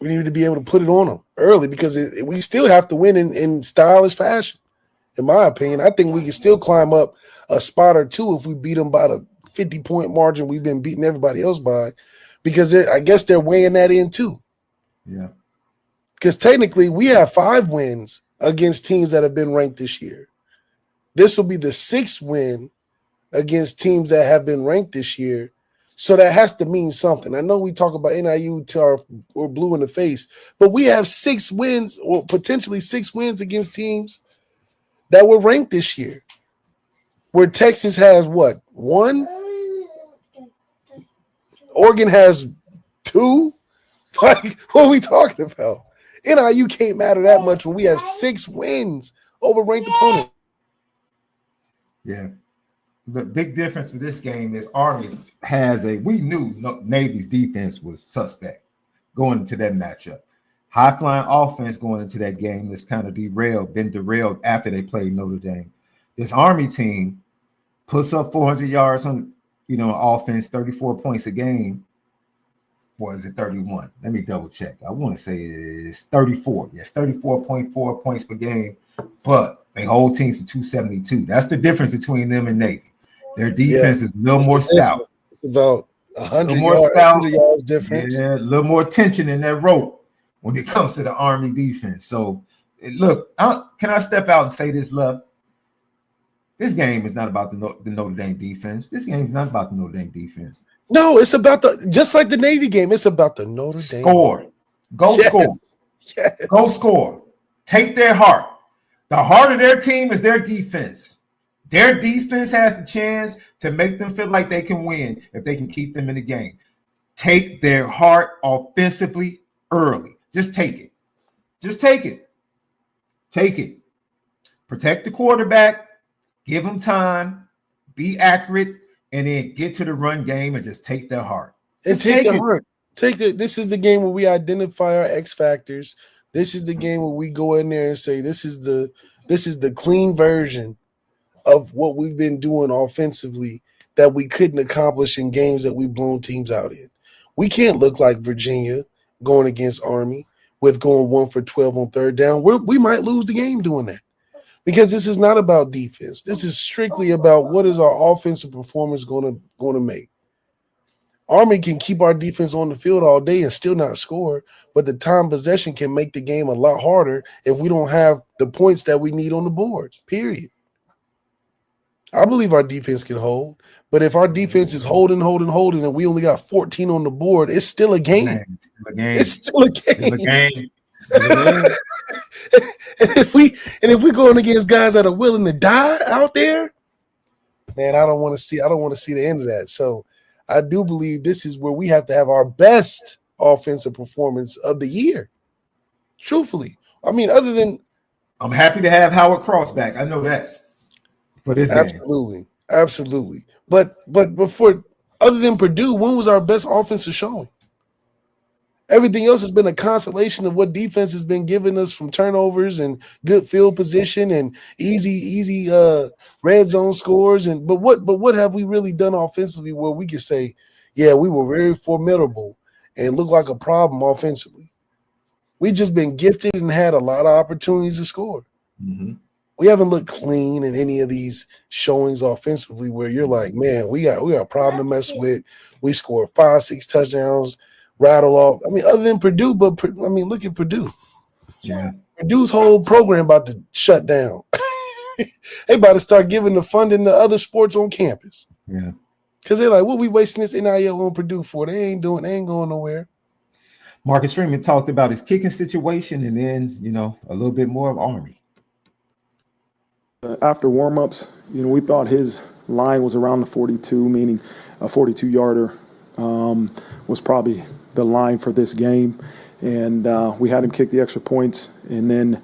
put it on them early because we still have to win in stylish fashion. In my opinion, I think we can still climb up a spot or 2 if we beat them by the 50-point margin we've been beating everybody else by, because I guess they're weighing that in too. Yeah. Because technically we have 5 wins against teams that have been ranked this year. This will be the 6th win against teams that have been ranked this year. So that has to mean something. I know we talk about NIU till we're blue in the face, but we have 6 wins or potentially 6 wins against teams that were ranked this year. where Texas has what? 1? Oregon has 2? Like, what are we talking about? NIU can't matter that much when we have 6 wins over ranked opponents. Yeah. The big difference for this game is Army has we knew Navy's defense was suspect going into that matchup. High flying offense going into that game is kind of been derailed after they played Notre Dame. This Army team puts up 400 yards on, offense, 34 points a game. Or is it 31? Let me double check. I want to say it's 34. Yes, 34.4 points per game, but they hold teams to 272. That's the difference between them and Navy. Their defense is a little more stout. It's about 100 yards difference. Yeah, a little more tension in that rope when it comes to the Army defense. So, look, can I step out and say this, Love? This game is not about the Notre Dame defense. This game is not about the Notre Dame defense. No, it's about just like the Navy game. It's about the Notre Dame. Score. Go score. Yes. Go score. Take their heart. The heart of their team is their defense. Their defense has the chance to make them feel like they can win if they can keep them in the game. Take their heart offensively early. Just take it. Just take it. Take it. Protect the quarterback. Give them time. Be accurate. And then get to the run game and just take their heart. And take their heart. This is the game where we identify our X factors. This is the game where we go in there and say this is the clean version of what we've been doing offensively that we couldn't accomplish in games that we've blown teams out in. We can't look like Virginia going against Army with going 1 for 12 on third down. We might lose the game doing that. Because this is not about defense. This is strictly about what is our offensive performance going to make. Army can keep our defense on the field all day and still not score, but the time possession can make the game a lot harder if we don't have the points that we need on the board, period. I believe our defense can hold, but if our defense is holding, and we only got 14 on the board, it's still a game. It's still a game. It's a game. And if we're going against guys that are willing to die out there, man, I don't want to see the end of that. So I do believe this is where we have to have our best offensive performance of the year. Truthfully. I mean, other than I'm happy to have Howard Cross back. I know that. For this game. Absolutely. But before, other than Purdue, when was our best offensive showing? Everything else has been a consolation of what defense has been giving us from turnovers and good field position and easy red zone scores. But what have we really done offensively where we can say, yeah, we were very formidable and look like a problem offensively? We've just been gifted and had a lot of opportunities to score. Mm-hmm. We haven't looked clean in any of these showings offensively where you're like, man, we got a problem to mess with. We scored 5-6 touchdowns. Rattle off. I mean, other than Purdue, but I mean, look at Purdue. Yeah, Purdue's whole program about to shut down. They about to start giving the funding to other sports on campus. Yeah, because they're like, what we wasting this NIL on Purdue for? They ain't going nowhere. Marcus Freeman talked about his kicking situation, and then a little bit more of Army. After warmups, we thought his line was around the 42, meaning a 42-yarder was probably the line for this game, and we had him kick the extra points, and then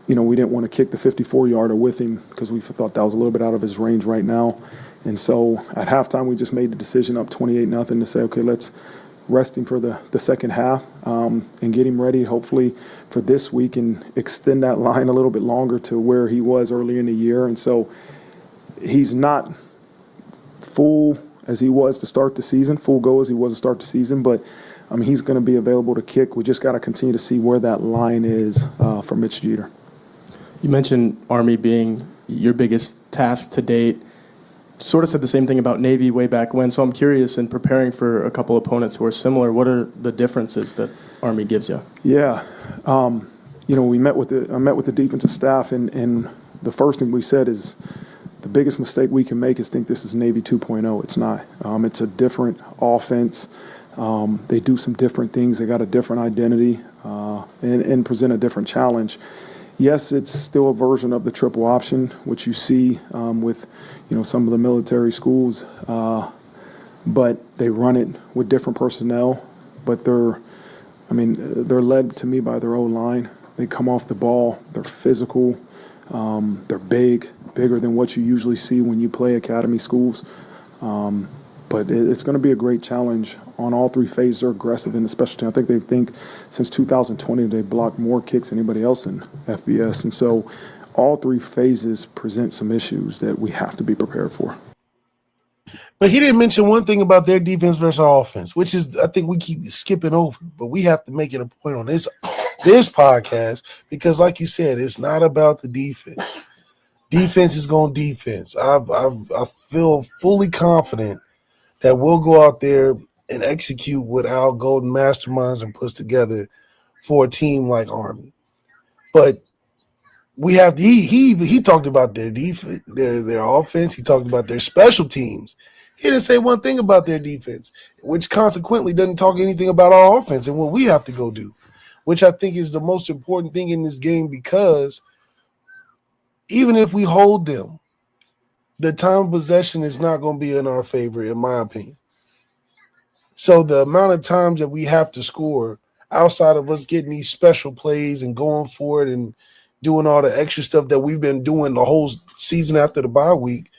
we didn't want to kick the 54-yarder with him because we thought that was a little bit out of his range right now. And so at halftime we just made the decision up 28-0 to say, okay, let's rest him for the second half and get him ready hopefully for this week and extend that line a little bit longer to where he was earlier in the year. And so he's not full as he was to start the season, full go as he was to start the season, but I mean, he's going to be available to kick. We just got to continue to see where that line is for Mitch Jeter. You mentioned Army being your biggest task to date. Sort of said the same thing about Navy way back when. So I'm curious, in preparing for a couple opponents who are similar, what are the differences that Army gives you? Yeah, I met with the defensive staff, and the first thing we said is the biggest mistake we can make is think this is Navy 2.0. It's not. It's a different offense. They do some different things. They got a different identity and present a different challenge. yes, it's still a version of the triple option, which you see with, some of the military schools, but they run it with different personnel. But they're led to me by their O-line. They come off the ball. They're physical. They're bigger than what you usually see when you play academy schools. But it's going to be a great challenge on all three phases. They're aggressive in the special team. I think since 2020 they've blocked more kicks than anybody else in FBS. And so all three phases present some issues that we have to be prepared for. But he didn't mention one thing about their defense versus our offense, which is I think we keep skipping over. But we have to make it a point on this podcast because, like you said, it's not about the defense. Defense is going defense. I feel fully confident that we'll go out there and execute what Al Golden masterminds and puts together for a team like Army. But we have he talked about their defense, their offense. He talked about their special teams. He didn't say one thing about their defense, which consequently doesn't talk anything about our offense and what we have to go do, which I think is the most important thing in this game because even if we hold them, the time of possession is not going to be in our favor, in my opinion. So the amount of times that we have to score outside of us getting these special plays and going for it and doing all the extra stuff that we've been doing the whole season after the bye week,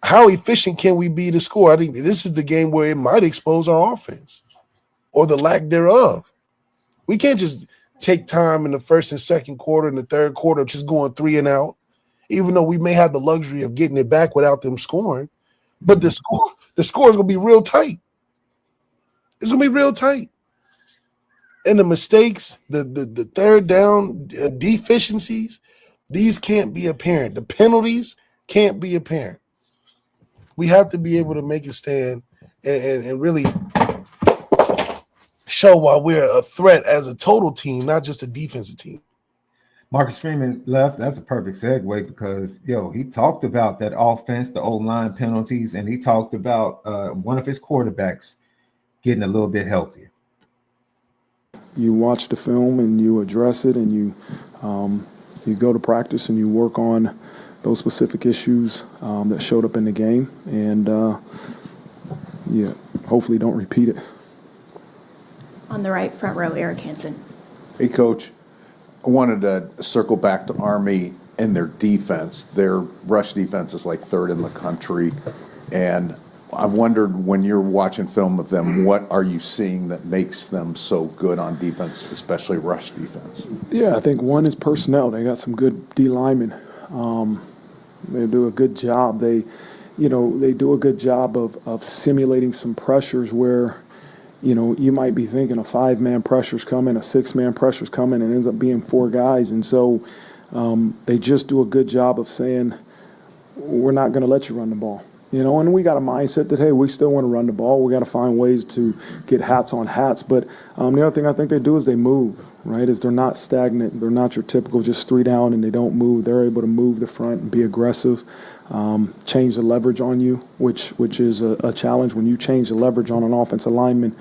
how efficient can we be to score? I think this is the game where it might expose our offense or the lack thereof. We can't just take time in the first and second quarter and the third quarter just going 3 and out, even though we may have the luxury of getting it back without them scoring. But the score is going to be real tight. It's going to be real tight. And the mistakes, the third down deficiencies, these can't be apparent. The penalties can't be apparent. We have to be able to make a stand and really show why we're a threat as a total team, not just a defensive team. Marcus Freeman left. That's a perfect segue because, he talked about that offense, the O-line penalties, and he talked about one of his quarterbacks getting a little bit healthier. You watch the film and you address it and you go to practice and you work on those specific issues that showed up in the game and, hopefully don't repeat it. On the right, front row, Eric Hansen. Hey, Coach. I wanted to circle back to Army and their defense. Their rush defense is like third in the country. And I wondered when you're watching film of them, what are you seeing that makes them so good on defense, especially rush defense? Yeah, I think one is personnel. They got some good D linemen. They do a good job. They do a good job of simulating some pressures where, you might be thinking a 5-man pressure's coming, a 6-man pressure's coming, and ends up being 4 guys. And so they just do a good job of saying, we're not going to let you run the ball. And we got a mindset that, hey, we still want to run the ball. We got to find ways to get hats on hats. But the other thing I think they do is they move, right, is they're not stagnant. They're not your typical just 3 down and they don't move. They're able to move the front and be aggressive, change the leverage on you, which is a challenge. When you change the leverage on an offensive lineman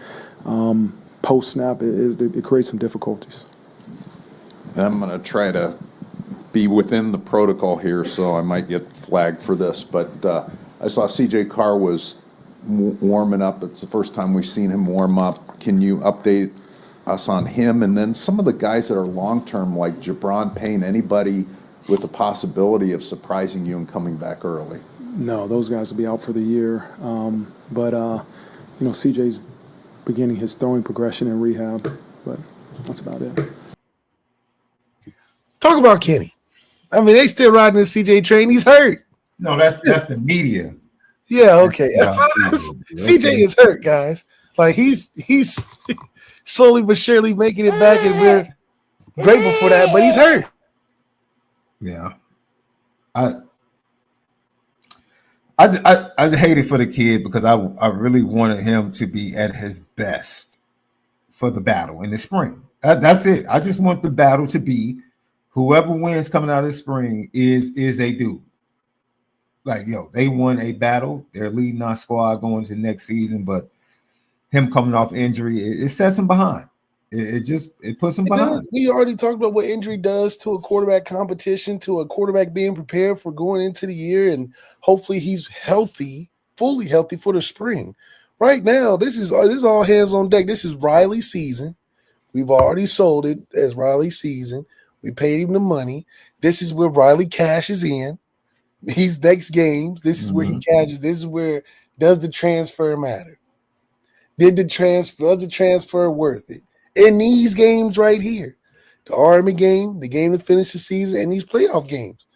post-snap, it creates some difficulties. I'm going to try to be within the protocol here, so I might get flagged for this. But I saw C.J. Carr was warming up. It's the first time we've seen him warm up. Can you update us on him? And then some of the guys that are long-term, like Jabron Payne, anybody with the possibility of surprising you and coming back early? No, those guys will be out for the year. But CJ's beginning his throwing progression in rehab, but that's about it. Talk about Kenny. I mean, they still riding the CJ train. He's hurt. No, that's the media. Yeah, okay. CJ is hurt, guys. Like he's slowly but surely making it back, and we're grateful for that. But he's hurt. Yeah, I just hated for the kid because I really wanted him to be at his best for the battle in the spring. That's it. I just want the battle to be whoever wins coming out of the spring is a dude. Like, they won a battle. They're leading our squad going to the next season, but him coming off injury, it sets him behind. it puts them It behind. does. We already talked about what injury does to a quarterback competition, to a quarterback being prepared for going into the year, and hopefully he's healthy, fully healthy for the spring. Right now, this is all hands on deck. This is Riley's season. We've already sold it as Riley's season. We paid him the money. This is where Riley cashes in. These next games, this is where he cashes. This is where does the transfer matter? Was the transfer worth it? In these games right here, the Army game, the game to finish the season, and these playoff games.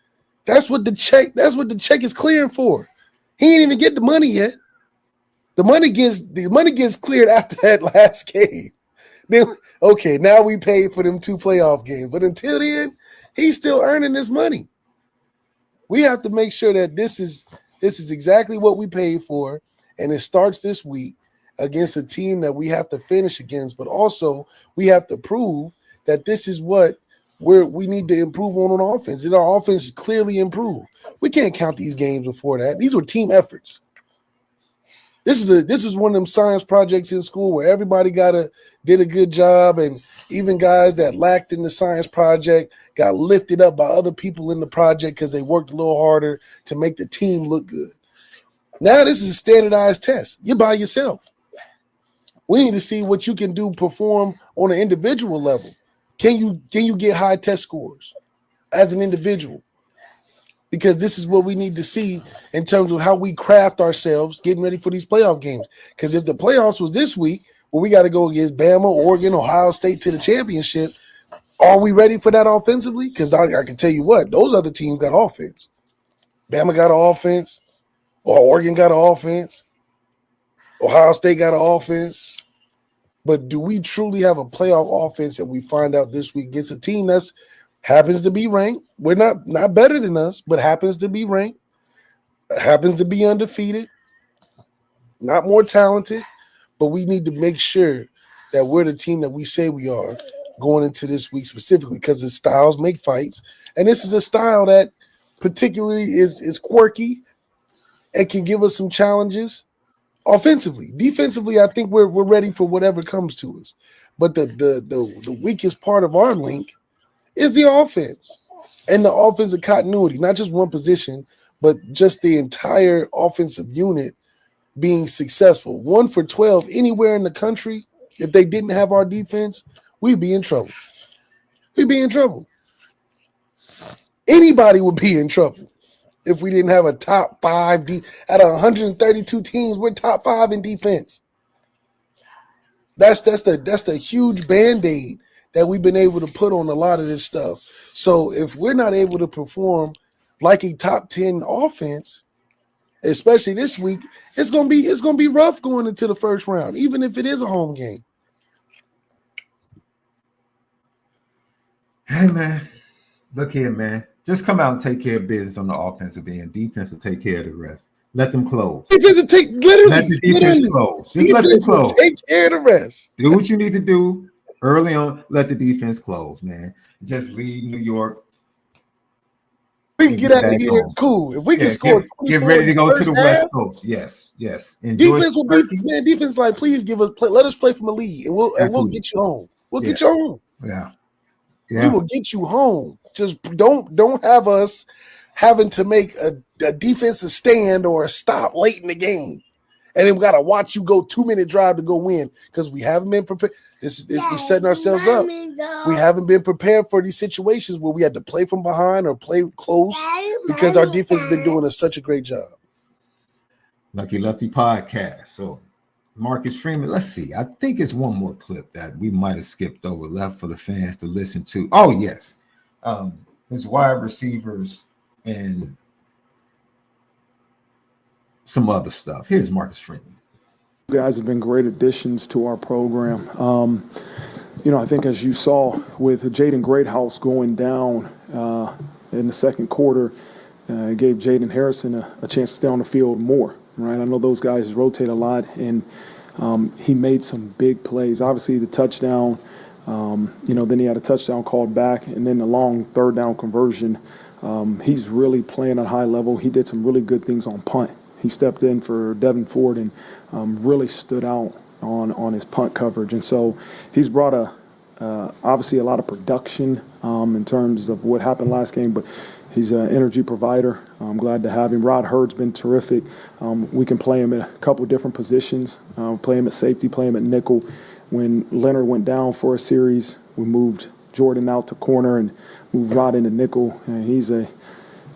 That's what the check is clearing for. He ain't even get the money yet. The money gets cleared after that last game. Then okay, now we paid for them 2 playoff games. But until then, he's still earning this money. We have to make sure that this is exactly what we paid for, and it starts this week against a team that we have to finish against, but also we have to prove that this is what we need to improve on offense. And our offense is clearly improved. We can't count these games before that. These were team efforts. This is one of them science projects in school where everybody did a good job, and even guys that lacked in the science project got lifted up by other people in the project because they worked a little harder to make the team look good. Now this is a standardized test. You're by yourself. We need to see what you can perform on an individual level. Can you get high test scores as an individual? Because this is what we need to see in terms of how we craft ourselves getting ready for these playoff games. Because if the playoffs was this week, where we got to go against Bama, Oregon, Ohio State to the championship, are we ready for that offensively? Because I can tell you what, those other teams got offense. Bama got an offense, or Oregon got an offense, Ohio State got an offense. But do we truly have a playoff offense that we find out this week against a team that's happens to be ranked? We're not better than us, but happens to be ranked, happens to be undefeated, not more talented, but we need to make sure that we're the team that we say we are going into this week specifically, because the styles make fights. And this is a style that particularly is quirky and can give us some challenges offensively. Defensively, I think we're ready for whatever comes to us. But the weakest part of our link is the offense and the offensive continuity, not just one position, but just the entire offensive unit being successful. 1 for 12 anywhere in the country, if they didn't have our defense, we'd be in trouble. We'd be in trouble. Anybody would be in trouble if we didn't have a top 5 out of 132 teams. We're top 5 in defense. That's the huge band-aid that we've been able to put on a lot of this stuff. So if we're not able to perform like a top 10 offense, especially this week, it's gonna be rough going into the first round, even if it is a home game. Hey man, look here, man. Just come out and take care of business on the offensive end. Defense will take care of the rest. Let them close. Defense will take Let the defense close. Just let them defense will close. take care of the rest. Do what you need to do early on. Let the defense close, man. Just leave New York. We can get out of here. Cool. If we can score, get ready to go to the West Coast. Yes. Enjoy defense will be, man. Defense like, please let us play from a lead, and we'll get you home. We'll get you home. Yeah. We will get you home. Just don't have us having to make a defensive stand or a stop late in the game, and then we got to watch you go 2-minute drive to go win because we haven't been prepared. This we're setting ourselves up. We haven't been prepared for these situations where we had to play from behind or play close because our defense has been doing such a great job. Lucky Lefty podcast. So Marcus Freeman, let's see. I think it's one more clip that we might have skipped over, left for the fans to listen to. Oh, yes. His wide receivers and some other stuff. Here's Marcus Freeman. You guys have been great additions to our program. I think as you saw with Jaden Greathouse going down in the second quarter, it gave Jaden Harrison a chance to stay on the field more, right? I know those guys rotate a lot, and he made some big plays. Obviously, the touchdown, then he had a touchdown called back, and then the long third down conversion. He's really playing at a high level. He did some really good things on punt. He stepped in for Devin Ford and really stood out on his punt coverage. And so he's brought Obviously, a lot of production in terms of what happened last game, but he's an energy provider. I'm glad to have him. Rod Hurd's been terrific. We can play him in a couple different positions. Play him at safety, play him at nickel. When Leonard went down for a series, we moved Jordan out to corner and moved Rod into nickel. And he's a,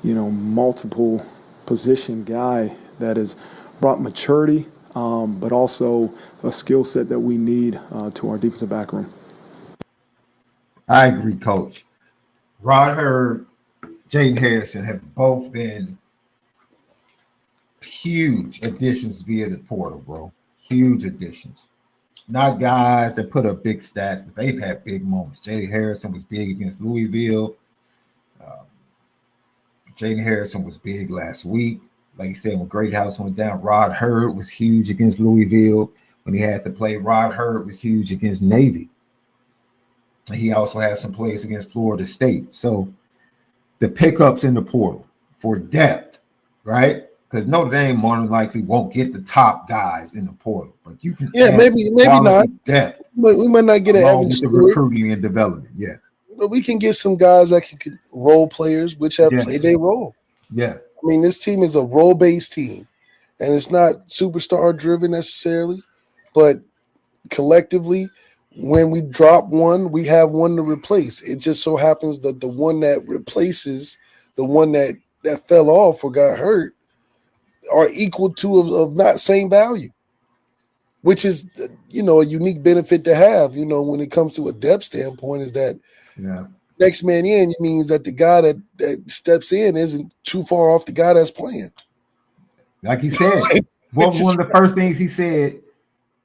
multiple position guy that has brought maturity, but also a skill set that we need to our defensive back room. I agree, Coach. Rod Hurd, Jaden Harrison have both been huge additions via the portal, bro. Huge additions. Not guys that put up big stats, but they've had big moments. Jaden Harrison was big against Louisville. Jaden Harrison was big last week. Like you said, when Great House went down, Rod Hurd was huge against Louisville. When he had to play, Rod Hurd was huge against Navy. And he also had some plays against Florida State. So the pickups in the portal for depth, right? Because Notre Dame more than likely won't get the top guys in the portal, but you can maybe not depth. But we might not get an Evan with the Stewart, recruiting and development. Yeah, but we can get some guys that can role players, which have played their role. Yeah, I mean, this team is a role-based team, and it's not superstar-driven necessarily, but collectively, when we drop one, we have one to replace. It just so happens that the one that replaces the one that fell off or got hurt are equal to of not same value, which is, a unique benefit to have, when it comes to a depth standpoint, is that next man in means that the guy that steps in isn't too far off the guy that's playing. Like he said, one of the first things he said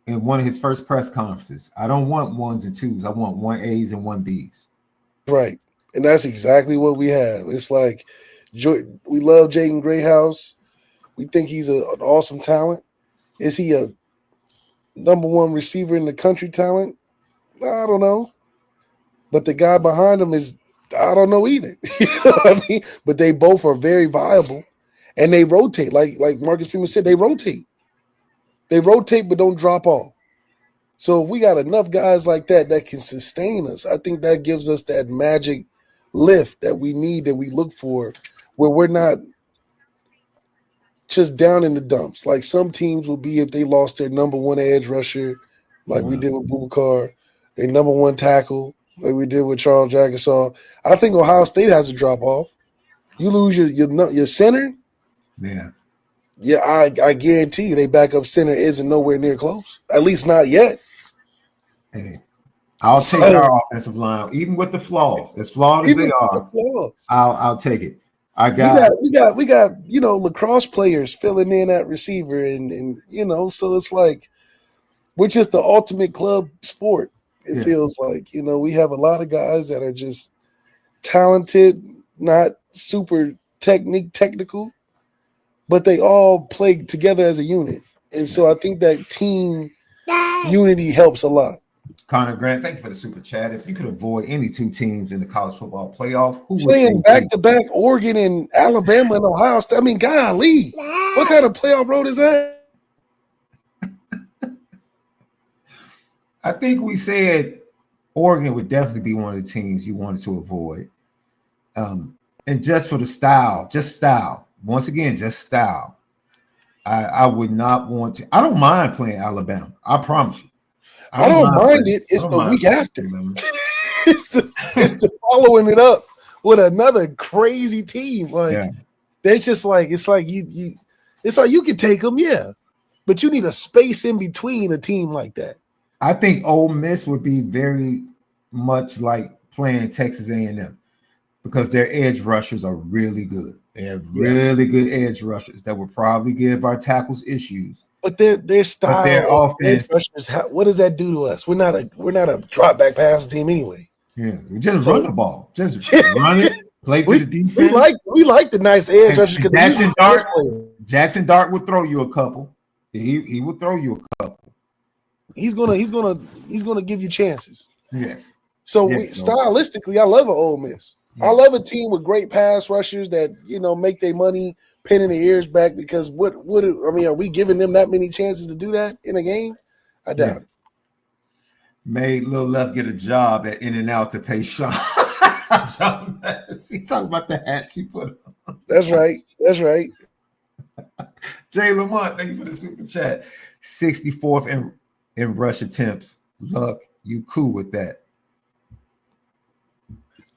in one of his first press conferences, I don't want ones and twos. I want 1As and 1Bs. Right. And that's exactly what we have. It's like we love Jaden Greathouse. We think he's an awesome talent. Is he a number one receiver in the country talent? I don't know. But the guy behind him is, I don't know either. You know what I mean? But they both are very viable. And they rotate. Like Marcus Freeman said, they rotate. They rotate but don't drop off. So if we got enough guys like that can sustain us, I think that gives us that magic lift that we need, that we look for, where we're not just down in the dumps. Like some teams will be if they lost their number one edge rusher, like we did with Bubakar, a number one tackle, like we did with Charles Jagasaw. I think Ohio State has a drop off. You lose your center. Yeah, I guarantee you, they backup center isn't nowhere near close. At least not yet. Hey, I'll take our offensive line, even with the flaws, as flawed as they are. I'll take it. We got lacrosse players filling in at receiver, and so it's like we're just the ultimate club sport. It feels like we have a lot of guys that are just talented, not super technical, but they all play together as a unit, and so I think that team unity helps a lot. Connor Grant, thank you for the super chat. If you could avoid any two teams in the college football playoff, who would playing back-to-back Oregon and Alabama and Ohio State? I mean, golly, what kind of playoff road is that? I think we said Oregon would definitely be one of the teams you wanted to avoid. And just for the style, once again, just style. I would not want to. I don't mind playing Alabama. I promise you. I don't mind it. It's the week after. it's the following it up with another crazy team. Like they're just like it's like you can take them, but you need a space in between a team like that. I think Ole Miss would be very much like playing Texas A&M because their edge rushers are really good. They have really good edge rushers that will probably give our tackles issues. But their style, their offense, rushers, what does that do to us? We're not a drop back passing team anyway. Yeah, we just run the ball, just run it, play to the defense. We like the nice edge rushers because Jackson Dart would throw you a couple. He would throw you a couple. He's gonna give you chances. Yes. So stylistically, I love an Ole Miss. I love a team with great pass rushers that make their money pinning their ears back, because are we giving them that many chances to do that in a game? I doubt it. Made Lil Left get a job at In-N-Out to pay Sean. He's talking about the hat she put on. That's right. That's right. Jay Lamont, thank you for the super chat. 64th in rush attempts. Luck, you cool with that?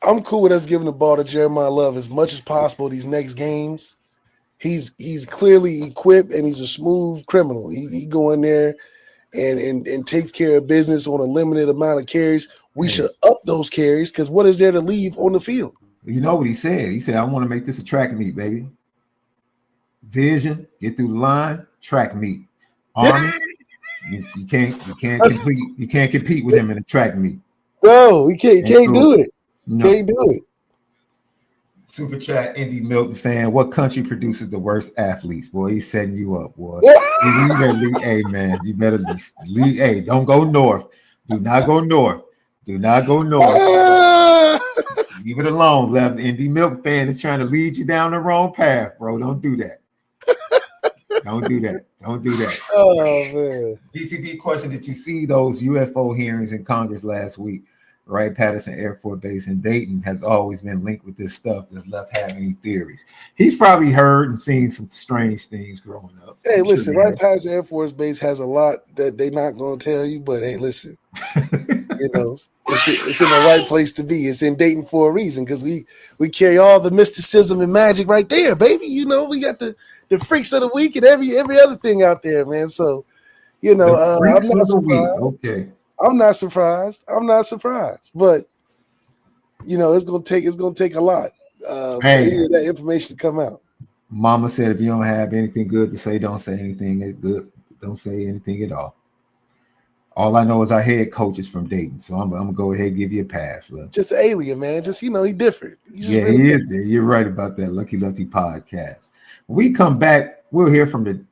I'm cool with us giving the ball to Jeremiah Love as much as possible these next games. He's clearly equipped and he's a smooth criminal. He go in there and takes care of business on a limited amount of carries. We should up those carries because what is there to leave on the field? You know what he said? He said, I want to make this a track meet, baby. Vision, get through the line, track meet. Army, you can't compete with him in a track meet. No, he can't do it. No. Can't do it. Super chat, Indy Milton fan. What country produces the worst athletes? Boy, he's setting you up, boy. You better lead A, man. You better lead A. Don't go north. Do not go north. Do not go north. Leave it alone, Left. Indy Milton fan is trying to lead you down the wrong path, bro. Don't do that. Don't do that. Don't do that. Oh, man. GTB question, did you see those UFO hearings in Congress last week? Wright-Patterson Air Force Base in Dayton has always been linked with this stuff. Does Left have any theories? He's probably heard and seen some strange things growing up. Hey, listen, Wright-Patterson Air Force Base has a lot that they're not going to tell you, but hey, listen, you know, it's in the right place to be. It's in Dayton for a reason because we carry all the mysticism and magic right there, baby. You know, we got the freaks of the week and every other thing out there, man. So, you know, I'm not surprised. Okay. I'm not surprised. But you know, it's gonna take a lot for any of that information to come out. Mama said, if you don't have anything good to say, don't say anything good. Don't say anything at all. All I know is our head coach is from Dayton, so I'm gonna go ahead and give you a pass. Look. Just an alien, man. Just he different. He is there. You're right about that. Lucky Lefty podcast. When we come back, we'll hear from the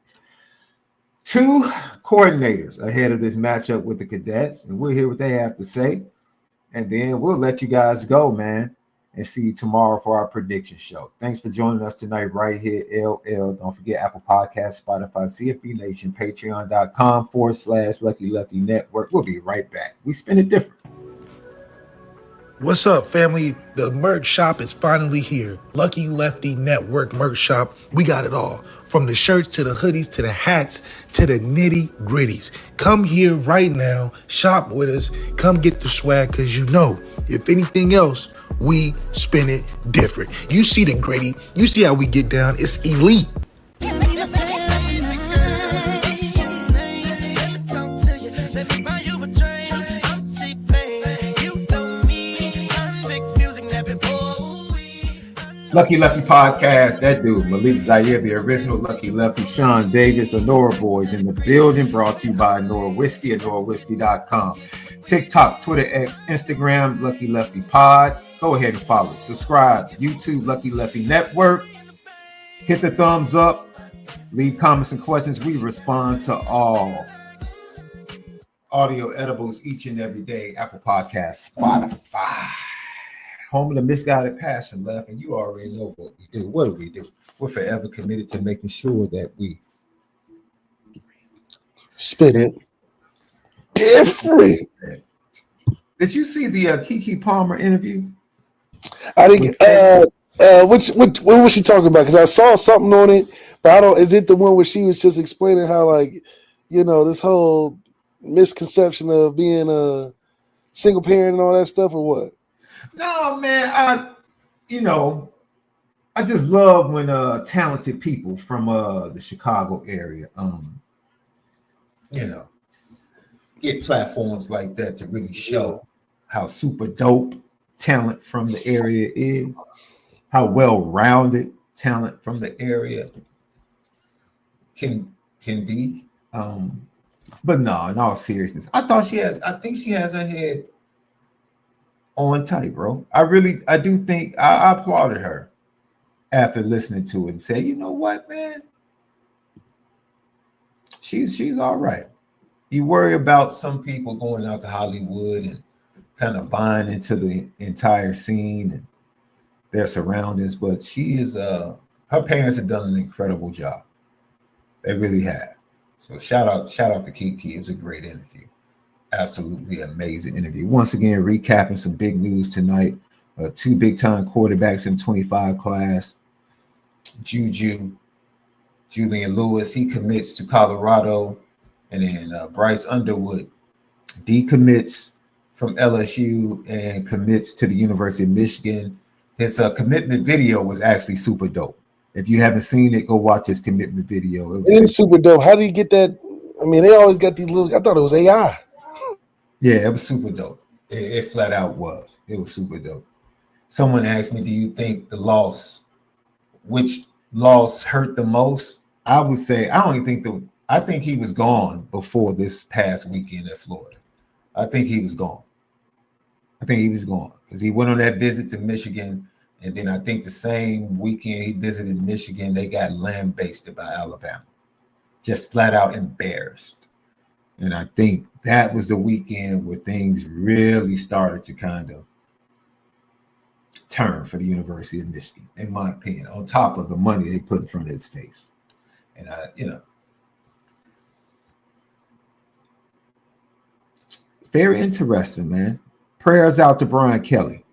two coordinators ahead of this matchup with the Cadets, and we'll hear what they have to say. And then we'll let you guys go, man, and see you tomorrow for our prediction show. Thanks for joining us tonight right here, LL. Don't forget Apple Podcasts, Spotify, CFB Nation, patreon.com/Lucky Lefty Network. We'll be right back. We spin it different. What's up, family? The merch shop is finally here. Lucky Lefty Network merch shop. We got it all. From the shirts to the hoodies to the hats to the nitty gritties. Come here right now. Shop with us. Come get the swag because you know, if anything else, we spin it different. You see the gritty. You see how we get down. It's elite. Lucky Lefty podcast, that dude, Malik Zaire, the original Lucky Lefty, Sean Davis, Onora Boys in the building, brought to you by Nora Whiskey at NoraWhiskey.com. TikTok, Twitter, X, Instagram, Lucky Lefty Pod. Go ahead and follow. Subscribe. YouTube, Lucky Lefty Network. Hit the thumbs up. Leave comments and questions. We respond to all audio edibles each and every day. Apple Podcasts, Spotify. Home of the misguided passion, Left, and you already know what we do. What do we do? We're forever committed to making sure that we spin it different. Did you see the Keke Palmer interview? I didn't. What was she talking about? Because I saw something on it, but I don't. Is it the one where she was just explaining how, like, you know, this whole misconception of being a single parent and all that stuff, or what? No, man, I just love when talented people from the Chicago area get platforms like that to really show how super dope talent from the area is, how well-rounded talent from the area can be. But no, in all seriousness, I think she has her head on tight, bro. I do think I applauded her after listening to it and say, you know what, man, she's all right. You worry about some people going out to Hollywood and kind of buying into the entire scene and their surroundings, but she is her parents have done an incredible job. They really have. So shout out to Keke. It was a great interview. Absolutely amazing interview. Once again, recapping some big news tonight. 2 big-time quarterbacks in 25 class. Julian Lewis, he commits to Colorado. And then Bryce Underwood decommits from LSU and commits to the University of Michigan. His commitment video was actually super dope. If you haven't seen it, go watch his commitment video. It is super dope. How did he get that? I mean, they always got these little. I thought it was AI. Yeah, it was super dope. It flat out was. It was super dope. Someone asked me, do you think which loss hurt the most? I would say, I think he was gone before this past weekend at Florida. I think he was gone. Because he went on that visit to Michigan. And then I think the same weekend he visited Michigan, they got lambasted by Alabama. Just flat out embarrassed. And I think that was the weekend where things really started to kind of turn for the University of Michigan, in my opinion, on top of the money they put in front of his face. And very interesting, man. Prayers out to Brian Kelly.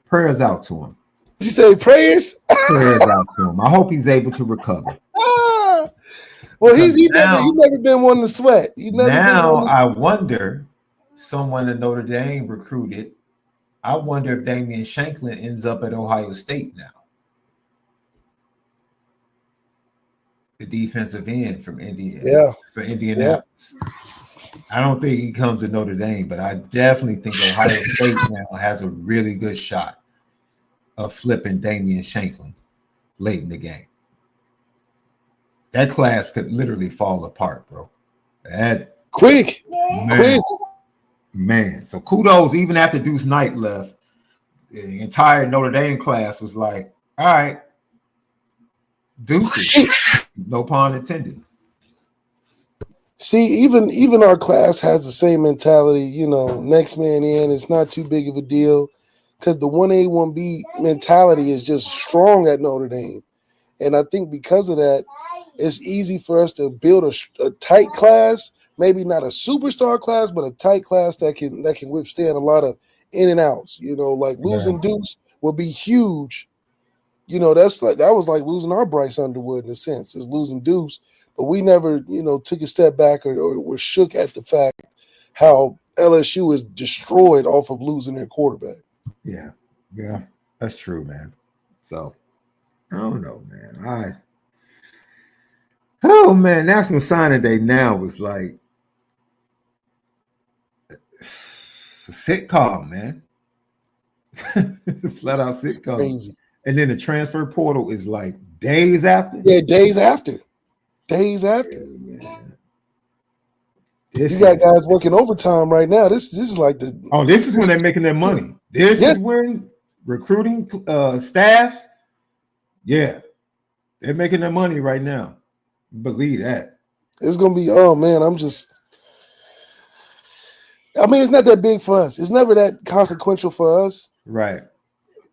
Prayers out to him. Did you say prayers? Prayers out to him. I hope he's able to recover. Well, he's never been one to sweat. I wonder, someone in Notre Dame recruited, I wonder if Damian Shanklin ends up at Ohio State now. The defensive end from Indiana. For Indianapolis. Yeah. I don't think he comes to Notre Dame, but I definitely think Ohio State now has a really good shot of flipping Damian Shanklin late in the game. That class could literally fall apart, bro. Quick. Man. So kudos, even after Deuce Knight left, the entire Notre Dame class was like, all right, deuces. No pun intended. See, even our class has the same mentality, next man in. It's not too big of a deal because the 1A, 1B mentality is just strong at Notre Dame. And I think because of that, it's easy for us to build a tight class, maybe not a superstar class, but a tight class that can withstand a lot of in and outs. Like losing Deuce will be huge. That was like losing our Bryce Underwood in a sense, is losing Deuce. But we never, took a step back or were shook at the fact how LSU is destroyed off of losing their quarterback. Yeah, that's true, man. So I don't know, man. National Signing Day now was like it's a sitcom, man. It's a flat out sitcom. Crazy. And then the transfer portal is like days after. Yeah, days after. Yeah, man. You got guys working overtime right now. This is like this is when they're making their money. This is when recruiting staffs, they're making their money right now. Believe that. It's gonna be, it's not that big for us. It's never that consequential for us. Right.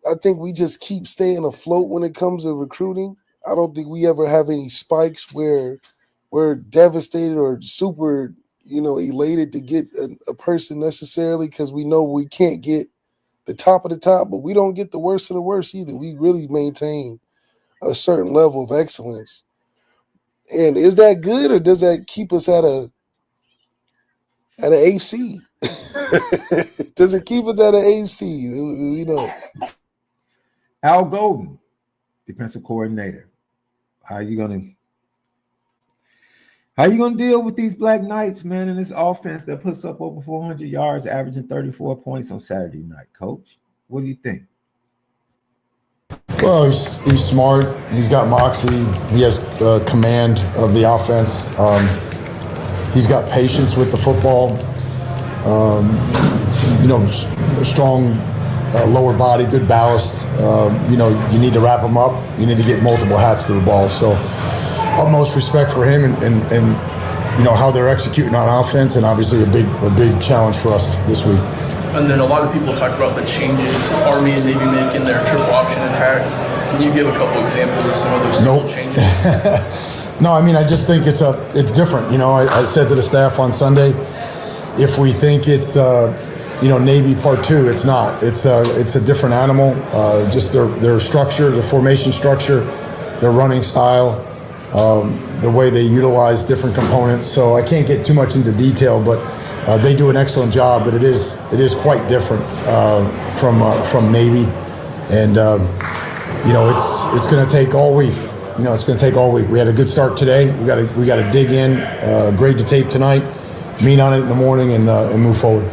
I think we just keep staying afloat when it comes to recruiting. I don't think we ever have any spikes where we're devastated or super, elated to get a person necessarily because we know we can't get the top of the top, but we don't get the worst of the worst either. We really maintain a certain level of excellence. And is that good, or does that keep us at an AC? Does it keep us at an AC? We know. Al Golden, defensive coordinator. How you gonna deal with these Black Knights, man, in this offense that puts up over 400 yards, averaging 34 points on Saturday night, Coach? What do you think? Well, he's smart. He's got moxie. He has command of the offense. He's got patience with the football. Strong lower body, good ballast. You need to wrap him up. You need to get multiple hats to the ball. So, utmost respect for him and how they're executing on offense, and obviously a big challenge for us this week. And then a lot of people talk about the changes Army and Navy make in their triple option attack. Can you give a couple examples of some of those simple changes? No, I just think it's different. I said to the staff on Sunday, if we think it's Navy Part 2, it's not. It's a different animal. Just their structure, their formation structure, their running style, the way they utilize different components. So I can't get too much into detail, but they do an excellent job. But it is quite different from Navy, and it's going to take all week. It's going to take all week. We had a good start today. We got to dig in, grade the tape tonight, meet on it in the morning, and move forward.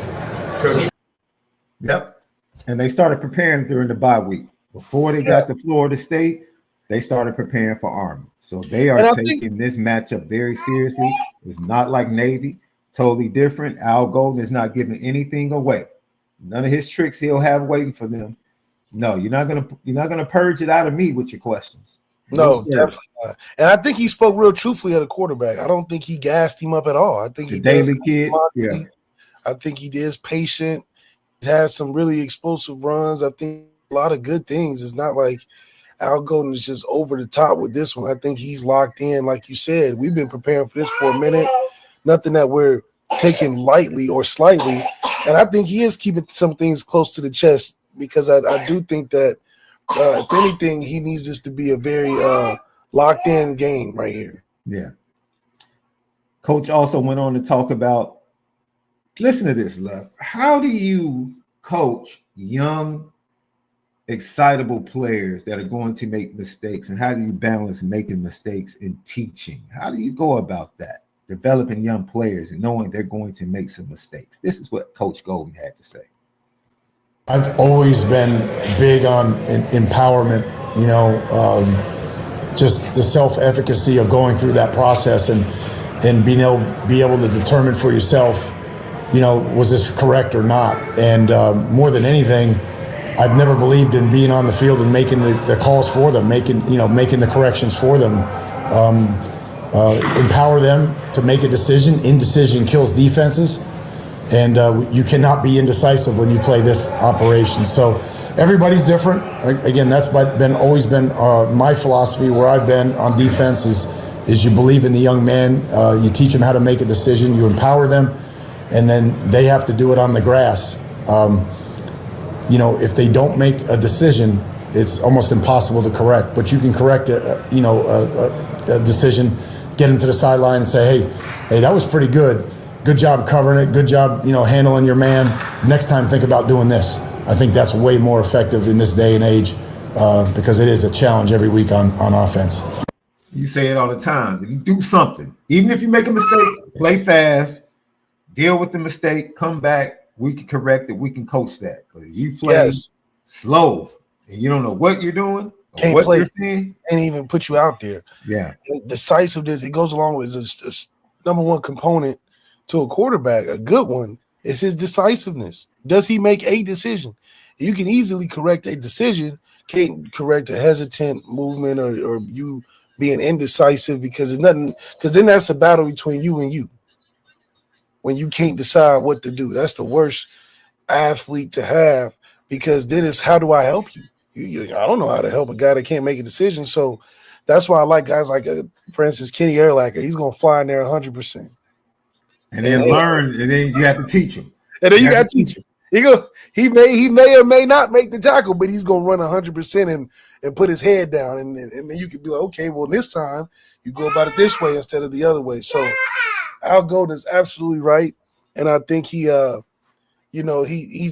Yep. And they started preparing during the bye week. Before they got to Florida State, they started preparing for Army. So they are taking this matchup very seriously. It's not like Navy, totally different. Al Golden is not giving anything away. None of his tricks he'll have waiting for them. No, you're not gonna purge it out of me with your questions. No, definitely not. And I think he spoke real truthfully at a quarterback. I don't think he gassed him up at all. I think he daily kid. Yeah. I think he is patient. He has some really explosive runs. I think a lot of good things. It's not like Al Golden is just over the top with this one. I think he's locked in. Like you said, we've been preparing for this for a minute. Nothing that we're taking lightly or slightly. And I think he is keeping some things close to the chest, because I do think that if anything, he needs this to be a very locked in game right here. Yeah. Coach also went on to talk about, listen to this, Left. How do you coach young, excitable players that are going to make mistakes? And how do you balance making mistakes and teaching? How do you go about that? Developing young players and knowing they're going to make some mistakes. This is what Coach Golden had to say. I've always been big on empowerment, just the self-efficacy of going through that process and being able to determine for yourself, was this correct or not? And more than anything, I've never believed in being on the field and making the calls for them, making the corrections for them. Empower them to make a decision. Indecision kills defenses. And you cannot be indecisive when you play this operation. So everybody's different. Again, that's always been my philosophy where I've been on defense is you believe in the young man. You teach them how to make a decision. You empower them, and then they have to do it on the grass. If they don't make a decision, it's almost impossible to correct. But you can correct a decision, get them to the sideline and say, hey, that was pretty good. Good job covering it. Good job, handling your man. Next time, think about doing this. I think that's way more effective in this day and age because it is a challenge every week on offense. You say it all the time. If you do something, even if you make a mistake, play fast, deal with the mistake, come back. We can correct it. We can coach that. But if you play slow and you don't know what you're doing, can't play, can't even put you out there. Yeah. Decisiveness, it goes along with this number one component to a quarterback, a good one, is his decisiveness. Does he make a decision? You can easily correct a decision, can't correct a hesitant movement or you being indecisive because it's nothing, because then that's a battle between you and you. When you can't decide what to do, that's the worst athlete to have, because then it's, how do I help you? I don't know how to help a guy that can't make a decision. So that's why I like guys like, for instance, Kenny Urlacher. He's going to fly in there 100%. And then learn, and then you have to teach him. And then you got to teach him. He may or may not make the tackle, but he's gonna run 100% and put his head down, and then you could be like, okay, well, this time you go about it this way instead of the other way. So Al Golden is absolutely right, and I think he's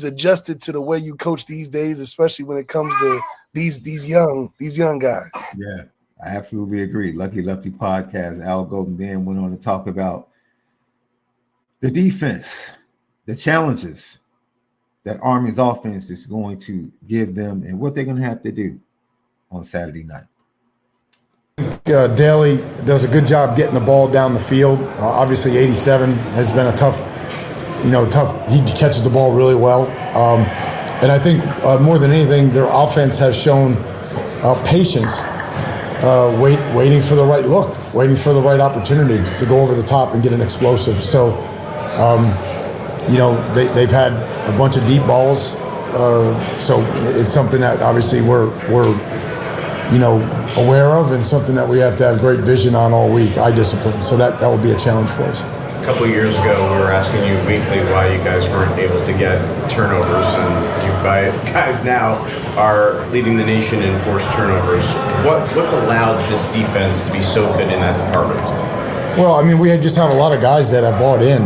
adjusted to the way you coach these days, especially when it comes to these young guys. Yeah, I absolutely agree. Lucky Lefty podcast. Al Golden then went on to talk about the defense, the challenges that Army's offense is going to give them and what they're going to have to do on Saturday night. Daly does a good job getting the ball down the field. Obviously, 87 has been a tough. He catches the ball really well. And I think more than anything, their offense has shown patience, waiting for the right look, waiting for the right opportunity to go over the top and get an explosive. So, they've had a bunch of deep balls. So it's something that obviously we're aware of, and something that we have to have great vision on all week, eye discipline. So that will be a challenge for us. a couple of years ago, we were asking you weekly why you guys weren't able to get turnovers, and you guys now are leading the nation in forced turnovers. What's allowed this defense to be so good in that department? Well, I mean, we just have a lot of guys that have bought in.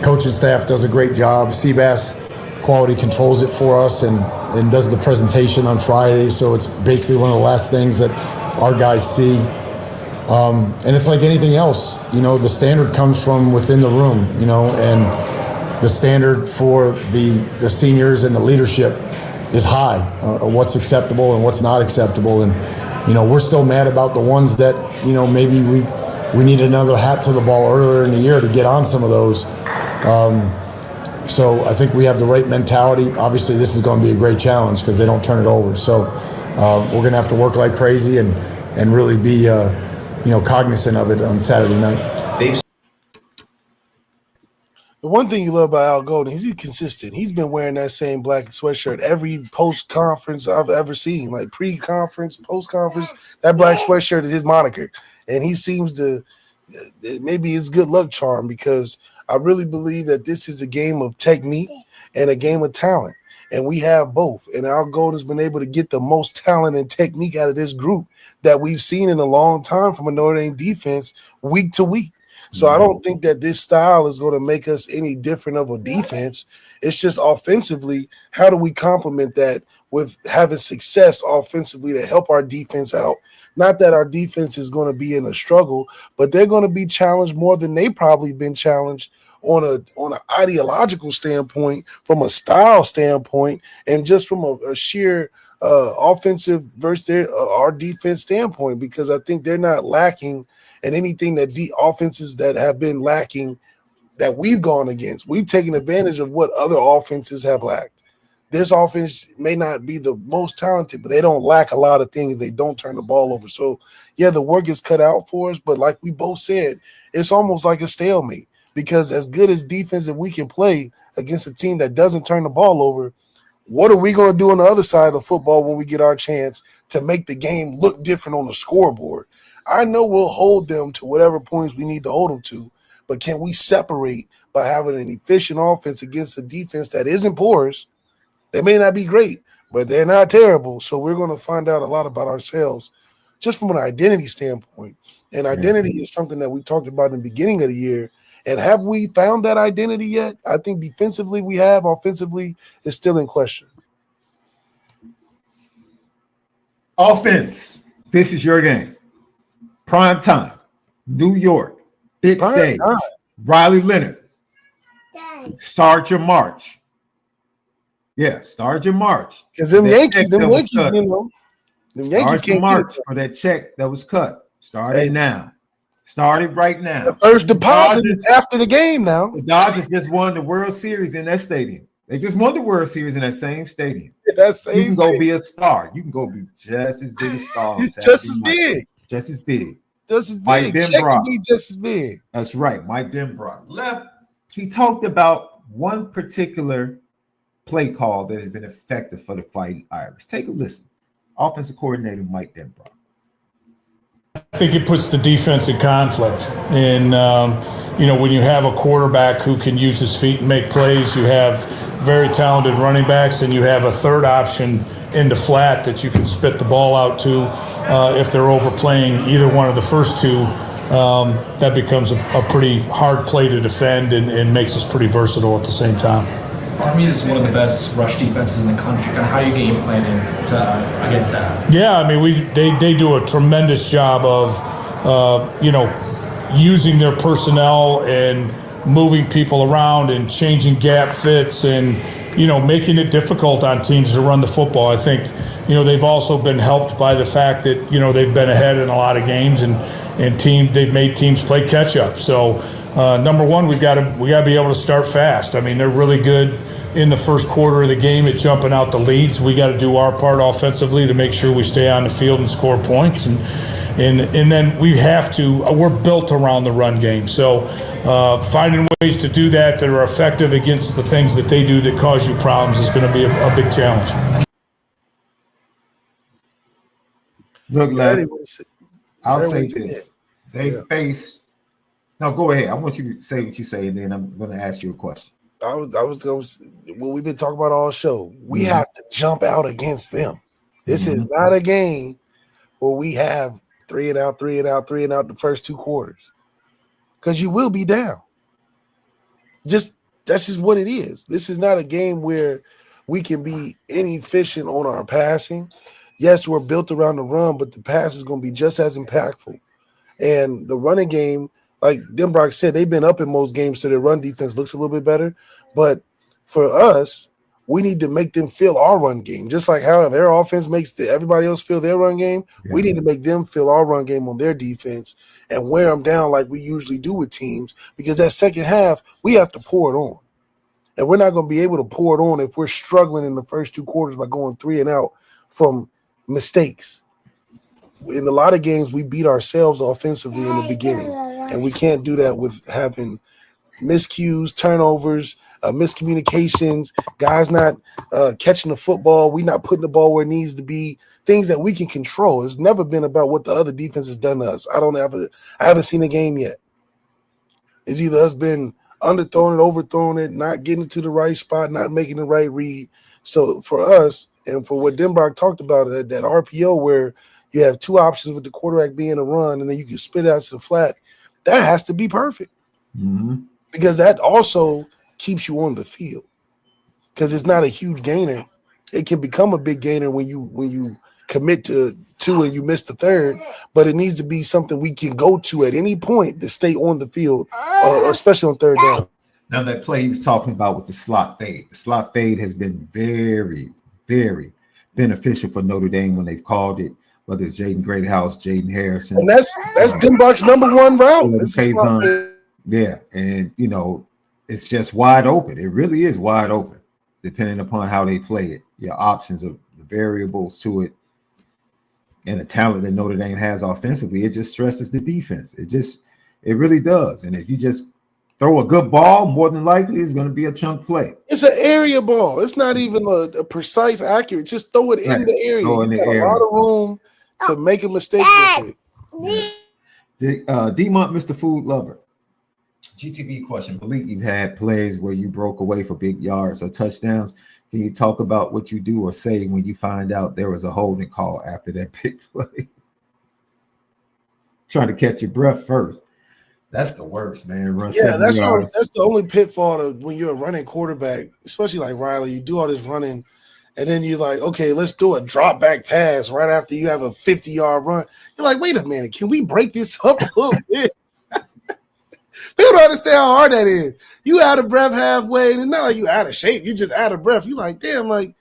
Coaching staff does a great job. Seabass quality controls it for us and does the presentation on Friday. So it's basically one of the last things that our guys see. And it's like anything else, the standard comes from within the room, and the standard for the seniors and the leadership is high, what's acceptable and what's not acceptable. And, we're still mad about the ones that, maybe we need another hat to the ball earlier in the year to get on some of those. So I think we have the right mentality. Obviously, this is going to be a great challenge because they don't turn it over. So we're going to have to work like crazy and really be, cognizant of it on Saturday night. The one thing you love about Al Golden is he's consistent. He's been wearing that same black sweatshirt every post-conference I've ever seen, like pre-conference, post-conference. That black sweatshirt is his moniker. And he seems to – maybe it's good luck charm because I really believe that this is a game of technique and a game of talent. And we have both. And Al Golden's been able to get the most talent and technique out of this group that we've seen in a long time from a Notre Dame defense week to week. So I don't think that this style is going to make us any different of a defense. It's just offensively, how do we complement that with having success offensively to help our defense out? Not that our defense is going to be in a struggle, but they're going to be challenged more than they probably been challenged on an ideological standpoint, from a style standpoint, and just from a sheer offensive versus our defense standpoint, because I think they're not lacking in anything that the offenses that have been lacking that we've gone against. We've taken advantage of what other offenses have lacked. This offense may not be the most talented, but they don't lack a lot of things. They don't turn the ball over. So, yeah, the work is cut out for us, but like we both said, it's almost like a stalemate, because as good as defense that we can play against a team that doesn't turn the ball over, what are we going to do on the other side of football when we get our chance to make the game look different on the scoreboard? I know we'll hold them to whatever points we need to hold them to, but can we separate by having an efficient offense against a defense that isn't porous? They may not be great, but they're not terrible. So we're going to find out a lot about ourselves just from an identity standpoint. And identity is something that we talked about in the beginning of the year. And have we found that identity yet? I think defensively we have. Offensively, it's still in question. Offense. This is your game. Prime time. New York. Big stage. Riley Leonard. Start your march. Yeah, start your march. Because them Yankees, them Yankees start your march for that check that was cut. Start it now. Start it right now. The first deposit is after the game now. The Dodgers just won the World Series in that stadium. They just won the World Series in that same stadium. You can go be a star. You can go be just as big a star. Just as big. Just as big. Just as big. Mike Denbrock. Just as big. That's right. Mike Denbrock left. He talked about one particular play call that has been effective for the Fighting Irish. Take a listen. Offensive coordinator Mike Denbrock. I think it puts the defense in conflict. And, when you have a quarterback who can use his feet and make plays, you have very talented running backs, and you have a third option in the flat that you can spit the ball out to. If they're overplaying either one of the first two, that becomes a pretty hard play to defend and makes us pretty versatile at the same time. Army is one of the best rush defenses in the country. How are you game planning against that? Yeah, I mean, they do a tremendous job of, using their personnel and moving people around and changing gap fits and, making it difficult on teams to run the football. I think, they've also been helped by the fact that, they've been ahead in a lot of games and they've made teams play catch up. So, number one, we got to be able to start fast. I mean, they're really good in the first quarter of the game at jumping out the leads. We got to do our part offensively to make sure we stay on the field and score points. And then we have to. We're built around the run game. So finding ways to do that are effective against the things that they do that cause you problems is going to be a big challenge. Look, Larry, I'll say this. They face Now go ahead. I want you to say what you say, and then I'm going to ask you a question. I was going to, what we've been talking about all show. We have to jump out against them. This is not a game where we have 3 and out the first 2 quarters, because you will be down. That's just what it is. This is not a game where we can be inefficient on our passing. Yes, we're built around the run, but the pass is going to be just as impactful. And the running game, like Denbrock said, they've been up in most games, so their run defense looks a little bit better. But for us, we need to make them feel our run game, just like how their offense makes everybody else feel their run game. Yeah. We need to make them feel our run game on their defense and wear them down like we usually do with teams, because that second half, we have to pour it on. And we're not going to be able to pour it on if we're struggling in the first 2 quarters by going 3 and out from mistakes. In a lot of games, we beat ourselves offensively in the beginning, and we can't do that with having miscues, turnovers, miscommunications, guys not catching the football, we not putting the ball where it needs to be, things that we can control. It's never been about what the other defense has done to us. I haven't seen a game yet. It's either us been underthrown it, overthrown it, not getting it to the right spot, not making the right read. So for us, and for what Denbrock talked about, that RPO where you have 2 options with the quarterback being a run and then you can spit out to the flat, that has to be perfect. Because that also keeps you on the field, because it's not a huge gainer. It can become a big gainer when you commit to 2 and you miss the third, but it needs to be something we can go to at any point to stay on the field, especially on third down. Now, that play he was talking about with the slot fade. The slot fade has been very, very beneficial for Notre Dame when they've called it, whether it's Jaden Greathouse, Jaden Harrison. And that's Denbrock's number 1 route. Yeah, and, it's just wide open. It really is wide open, depending upon how they play it. Your options of the variables to it and the talent that Notre Dame has offensively, it just stresses the defense. It really does. And if you just throw a good ball, more than likely it's going to be a chunk play. It's an area ball. It's not even a precise, accurate. Just throw it in the area. You got a lot of room to make a mistake with it. D-Mont, Mr. Food Lover. GTV question. Malik, you've had plays where you broke away for big yards or touchdowns. Can you talk about what you do or say when you find out there was a holding call after that big play? Trying to catch your breath first. That's the worst, man. That's the only pitfall of when you're a running quarterback, especially like Riley. You do all this running, and then you're like, okay, let's do a drop back pass right after you have a 50-yard run. You're like, wait a minute, can we break this up a little bit? People don't understand how hard that is. You out of breath halfway, and it's not like you out of shape. You just out of breath. You like, damn, like,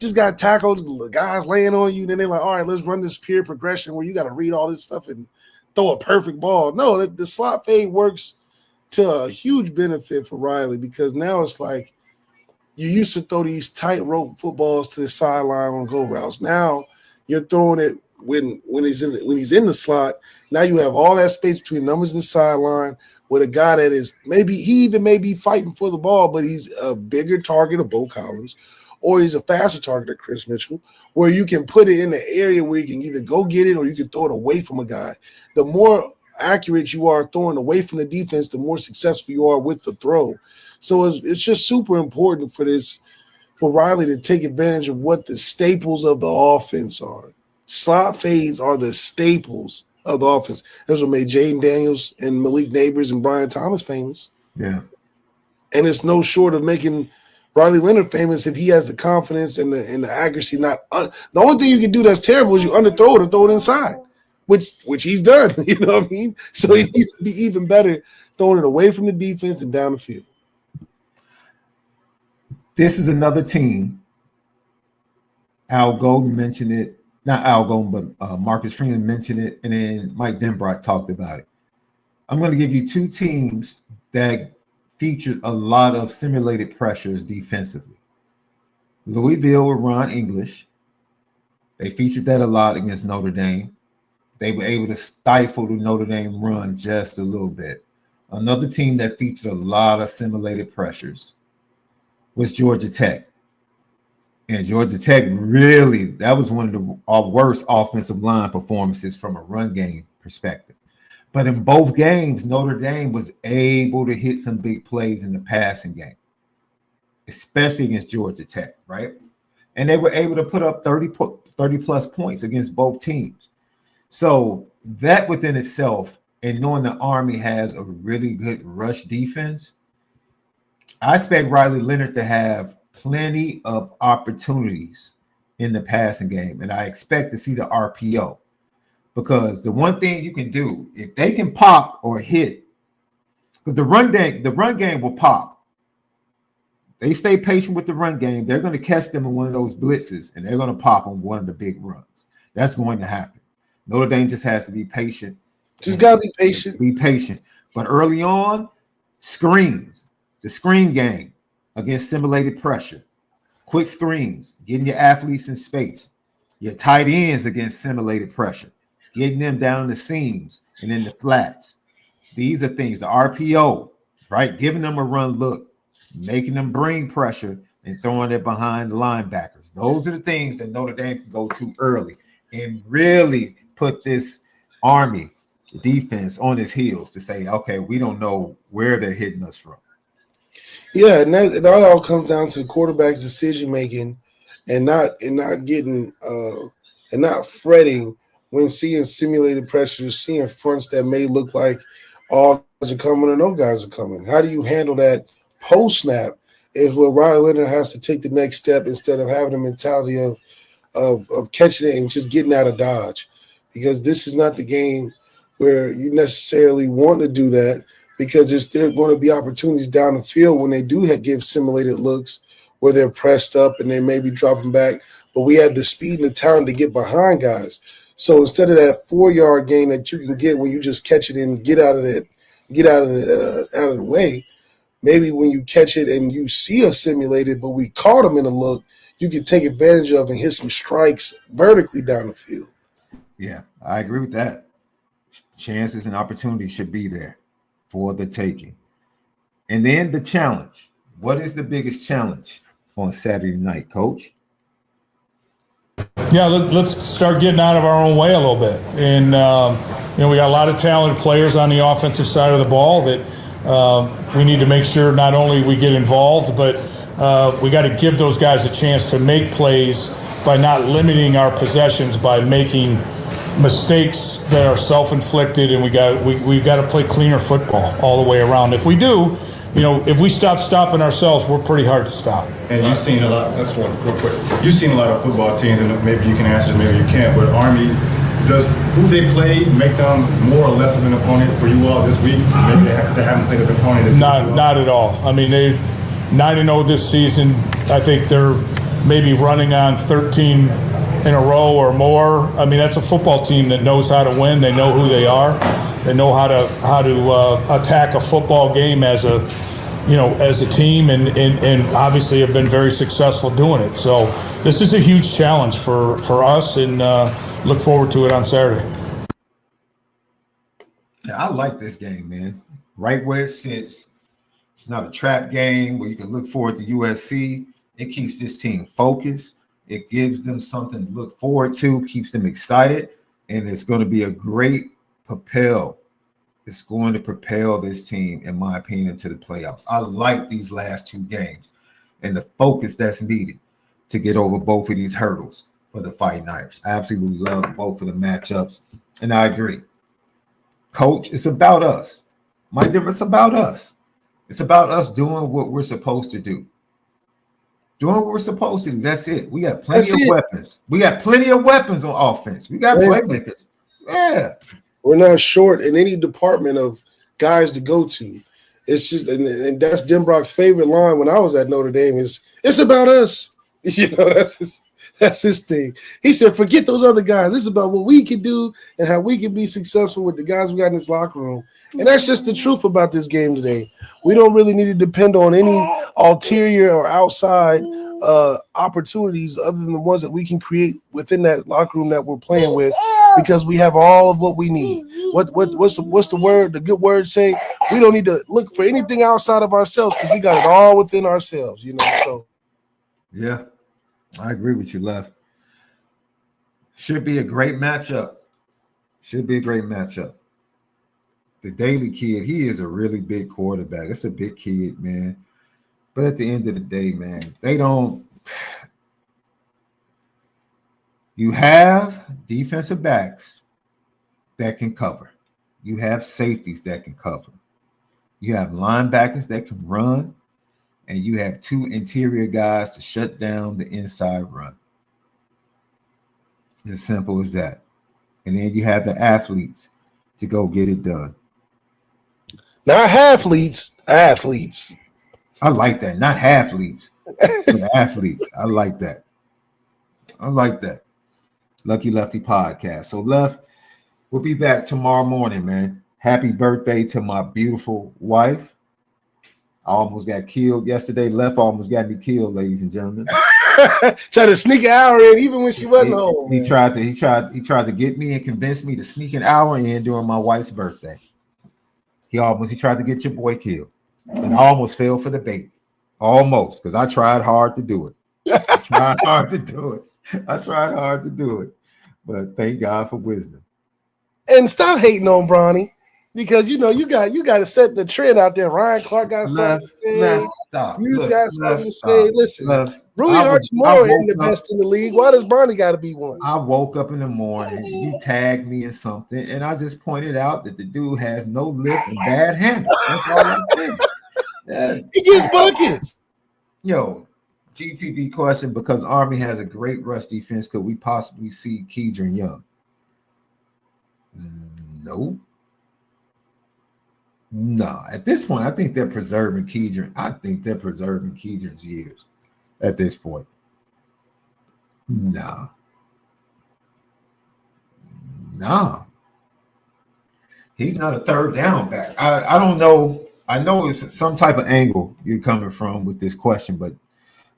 just got tackled. The guys laying on you. Then they're like, all right, let's run this pure progression where you got to read all this stuff and throw a perfect ball. No, the slot fade works to a huge benefit for Riley, because now it's like you used to throw these tightrope footballs to the sideline on go routes. Now you're throwing it when he's in the slot. Now you have all that space between numbers and the sideline with a guy that is may be fighting for the ball, but he's a bigger target of Bo Collins, or he's a faster target of Chris Mitchell, where you can put it in the area where you can either go get it or you can throw it away from a guy. The more accurate you are throwing away from the defense, the more successful you are with the throw. So it's just super important for Riley to take advantage of what the staples of the offense are. Slot fades are the staples of the offense. That's what made Jaden Daniels and Malik Neighbors and Brian Thomas famous. Yeah. And it's no short of making Riley Leonard famous if he has the confidence and the accuracy. The only thing you can do that's terrible is you underthrow it or throw it inside, which he's done. You know what I mean? So he needs to be even better throwing it away from the defense and down the field. This is another team. Al Golden mentioned it. Not Al Golden, but Marcus Freeman mentioned it, and then Mike Denbrock talked about it. I'm going to give you 2 teams that featured a lot of simulated pressures defensively. Louisville with Ron English. They featured that a lot against Notre Dame. They were able to stifle the Notre Dame run just a little bit. Another team that featured a lot of simulated pressures was Georgia Tech. And Georgia Tech that was one of the worst offensive line performances from a run game perspective. But in both games, Notre Dame was able to hit some big plays in the passing game, especially against Georgia Tech, right? And they were able to put up 30 plus points against both teams. So that within itself, and knowing the Army has a really good rush defense, I expect Riley Leonard to have plenty of opportunities in the passing game. And I expect to see the RPO, because the one thing you can do, if they can pop or hit, because the run game will pop. They stay patient with the run game. They're going to catch them in one of those blitzes, and they're going to pop on one of the big runs. That's going to happen. Notre Dame just has to be patient. Just got to be patient. Be patient. But early on, screens, the screen game against simulated pressure, quick screens, getting your athletes in space, your tight ends against simulated pressure, getting them down the seams and in the flats. These are things, the RPO, right? Giving them a run look, making them bring pressure and throwing it behind the linebackers. Those are the things that Notre Dame can go to early and really put this Army defense on his heels to say, okay, we don't know where they're hitting us from. Yeah, and that all comes down to the quarterback's decision making and not getting and not fretting when seeing simulated pressure, seeing fronts that may look like all guys are coming or no guys are coming. How do you handle that post snap is where Riley Leonard has to take the next step instead of having the mentality of catching it and just getting out of dodge, because this is not the game where you necessarily want to do that, because there's still going to be opportunities down the field when they do give simulated looks where they're pressed up and they may be dropping back, but we had the speed and the talent to get behind guys. So instead of that 4-yard gain that you can get when you just catch it and get out of the way, maybe when you catch it and you see a simulated, but we caught them in a look, you can take advantage of and hit some strikes vertically down the field. Yeah, I agree with that. Chances and opportunities should be there for the taking. And then the challenge. What is the biggest challenge on Saturday night, Coach? Yeah, let's start getting out of our own way a little bit. And, we got a lot of talented players on the offensive side of the ball that we need to make sure not only we get involved, but we got to give those guys a chance to make plays by not limiting our possessions, by making mistakes that are self-inflicted, and we got to play cleaner football all the way around. If we do, if we stop stopping ourselves, we're pretty hard to stop. And you've seen a lot. That's one real quick. You've seen a lot of football teams, and maybe you can answer, maybe you can't. But Army, does who they play make them more or less of an opponent for you all this week? Maybe they haven't played an opponent. Not at all. I mean, they're 9-0 this season. I think they're maybe running on 13 in a row or more. I mean, that's a football team that knows how to win. They know who they are. They know how to attack a football game as a team, and obviously have been very successful doing it. So this is a huge challenge for us, and look forward to it on Saturday. Yeah, I like this game, man. Right where it sits. It's not a trap game where you can look forward to USC. It keeps this team focused. It gives them something to look forward to, keeps them excited, and it's going to be a great propel. It's going to propel this team, in my opinion, to the playoffs. I like these last two games and the focus that's needed to get over both of these hurdles for the Fighting Irish. I absolutely love both of the matchups, and I agree. Coach, it's about us. It's about us. It's about us doing what we're supposed to do. Doing what we're supposed to do. That's it. We got plenty of weapons. We got plenty of weapons on offense. We got playmakers. Yeah. We're not short in any department of guys to go to. It's just, and that's Denbrock's favorite line when I was at Notre Dame is, it's about us. That's his thing. He said, forget those other guys. This is about what we can do and how we can be successful with the guys we got in this locker room. And that's just the truth about this game today. We don't really need to depend on any ulterior or outside opportunities other than the ones that we can create within that locker room that we're playing with, because we have all of what we need. What's the word? The good word say? We don't need to look for anything outside of ourselves because we got it all within ourselves. So yeah. I agree with you, Lef. Should be a great matchup. the Daily kid, he is a really big quarterback. It's a big kid, man. But at the end of the day, man, they don't. You have defensive backs that can cover. You have safeties that can cover. You have linebackers that can run. And you have 2 interior guys to shut down the inside run. As simple as that. And then you have the athletes to go get it done. Not half-leets, athletes. I like that. Not half-leets, but athletes. I like that. I like that. Lucky Lefty podcast. So, Left, we'll be back tomorrow morning, man. Happy birthday to my beautiful wife. I almost got killed yesterday. Left almost got me killed, ladies and gentlemen. Tried to sneak an hour in, even when she wasn't home. He tried to get me and convince me to sneak an hour in during my wife's birthday. He tried to get your boy killed, and I almost fell for the bait. Almost, because I tried hard to do it. I tried hard to do it. But thank God for wisdom. And stop hating on Bronny. Because you got to set the trend out there. Ryan Clark got something to say. Stop. You Look, got something to say. Listen, Rui I Hachimura ain't the best in the league. Why does Bronny got to be one? I woke up in the morning, you tagged me in something, and I just pointed out that the dude has no lift and bad handle. That's all I'm saying. He gets buckets. Yo, GTB question, because Army has a great rush defense, could we possibly see Keidron Young? No. No, at this point, I think they're preserving Keidron. I think they're preserving Keidron's years at this point. Nah. He's not a third down back. I don't know. I know it's some type of angle you're coming from with this question, but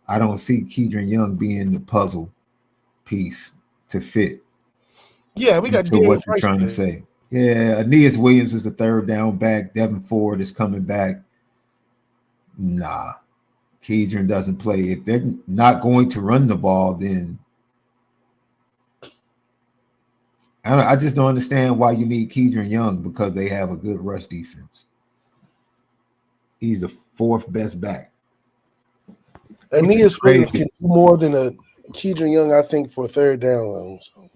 I don't see Keidron Young being the puzzle piece to fit. Yeah, we got to what you're trying to say. Yeah, Aeneas Williams is the third down back. Devin Ford is coming back. Nah, Keidron doesn't play. If they're not going to run the ball, then I just don't understand why you need Keidron Young, because they have a good rush defense. He's the 4th best back. Aeneas Williams can do more than a Keidron Young, I think, for third down alone. So.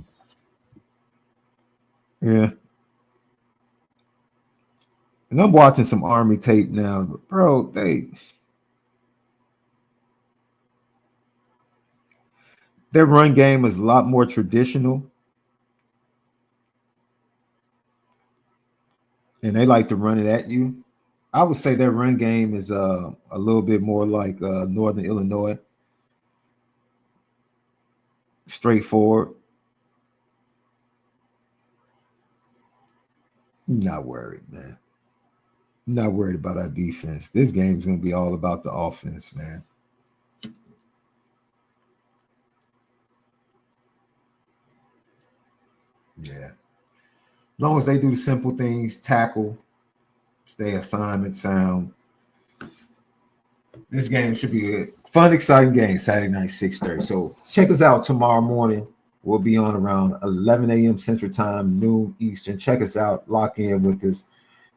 Yeah. And I'm watching some Army tape now, but bro, their run game is a lot more traditional. And they like to run it at you. I would say their run game is a little bit more like Northern Illinois. Straightforward. Not worried, man. Not worried about our defense. This game's going to be all about the offense, man. Yeah. As long as they do the simple things, tackle, stay assignment sound. This game should be a fun, exciting game, Saturday night, 6:30. So check us out tomorrow morning. We'll be on around 11 a.m. Central Time, noon Eastern. Check us out. Lock in with us.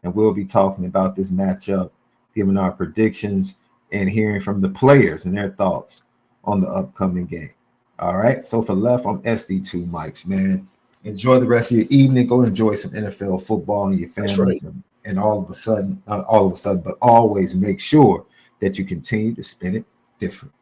And we'll be talking about this matchup, giving our predictions, and hearing from the players and their thoughts on the upcoming game. All right. So for Left, I'm SD2 Mics, man. Enjoy the rest of your evening. Go enjoy some NFL football and your families. Right. And all of a sudden, but always make sure that you continue to spin it different.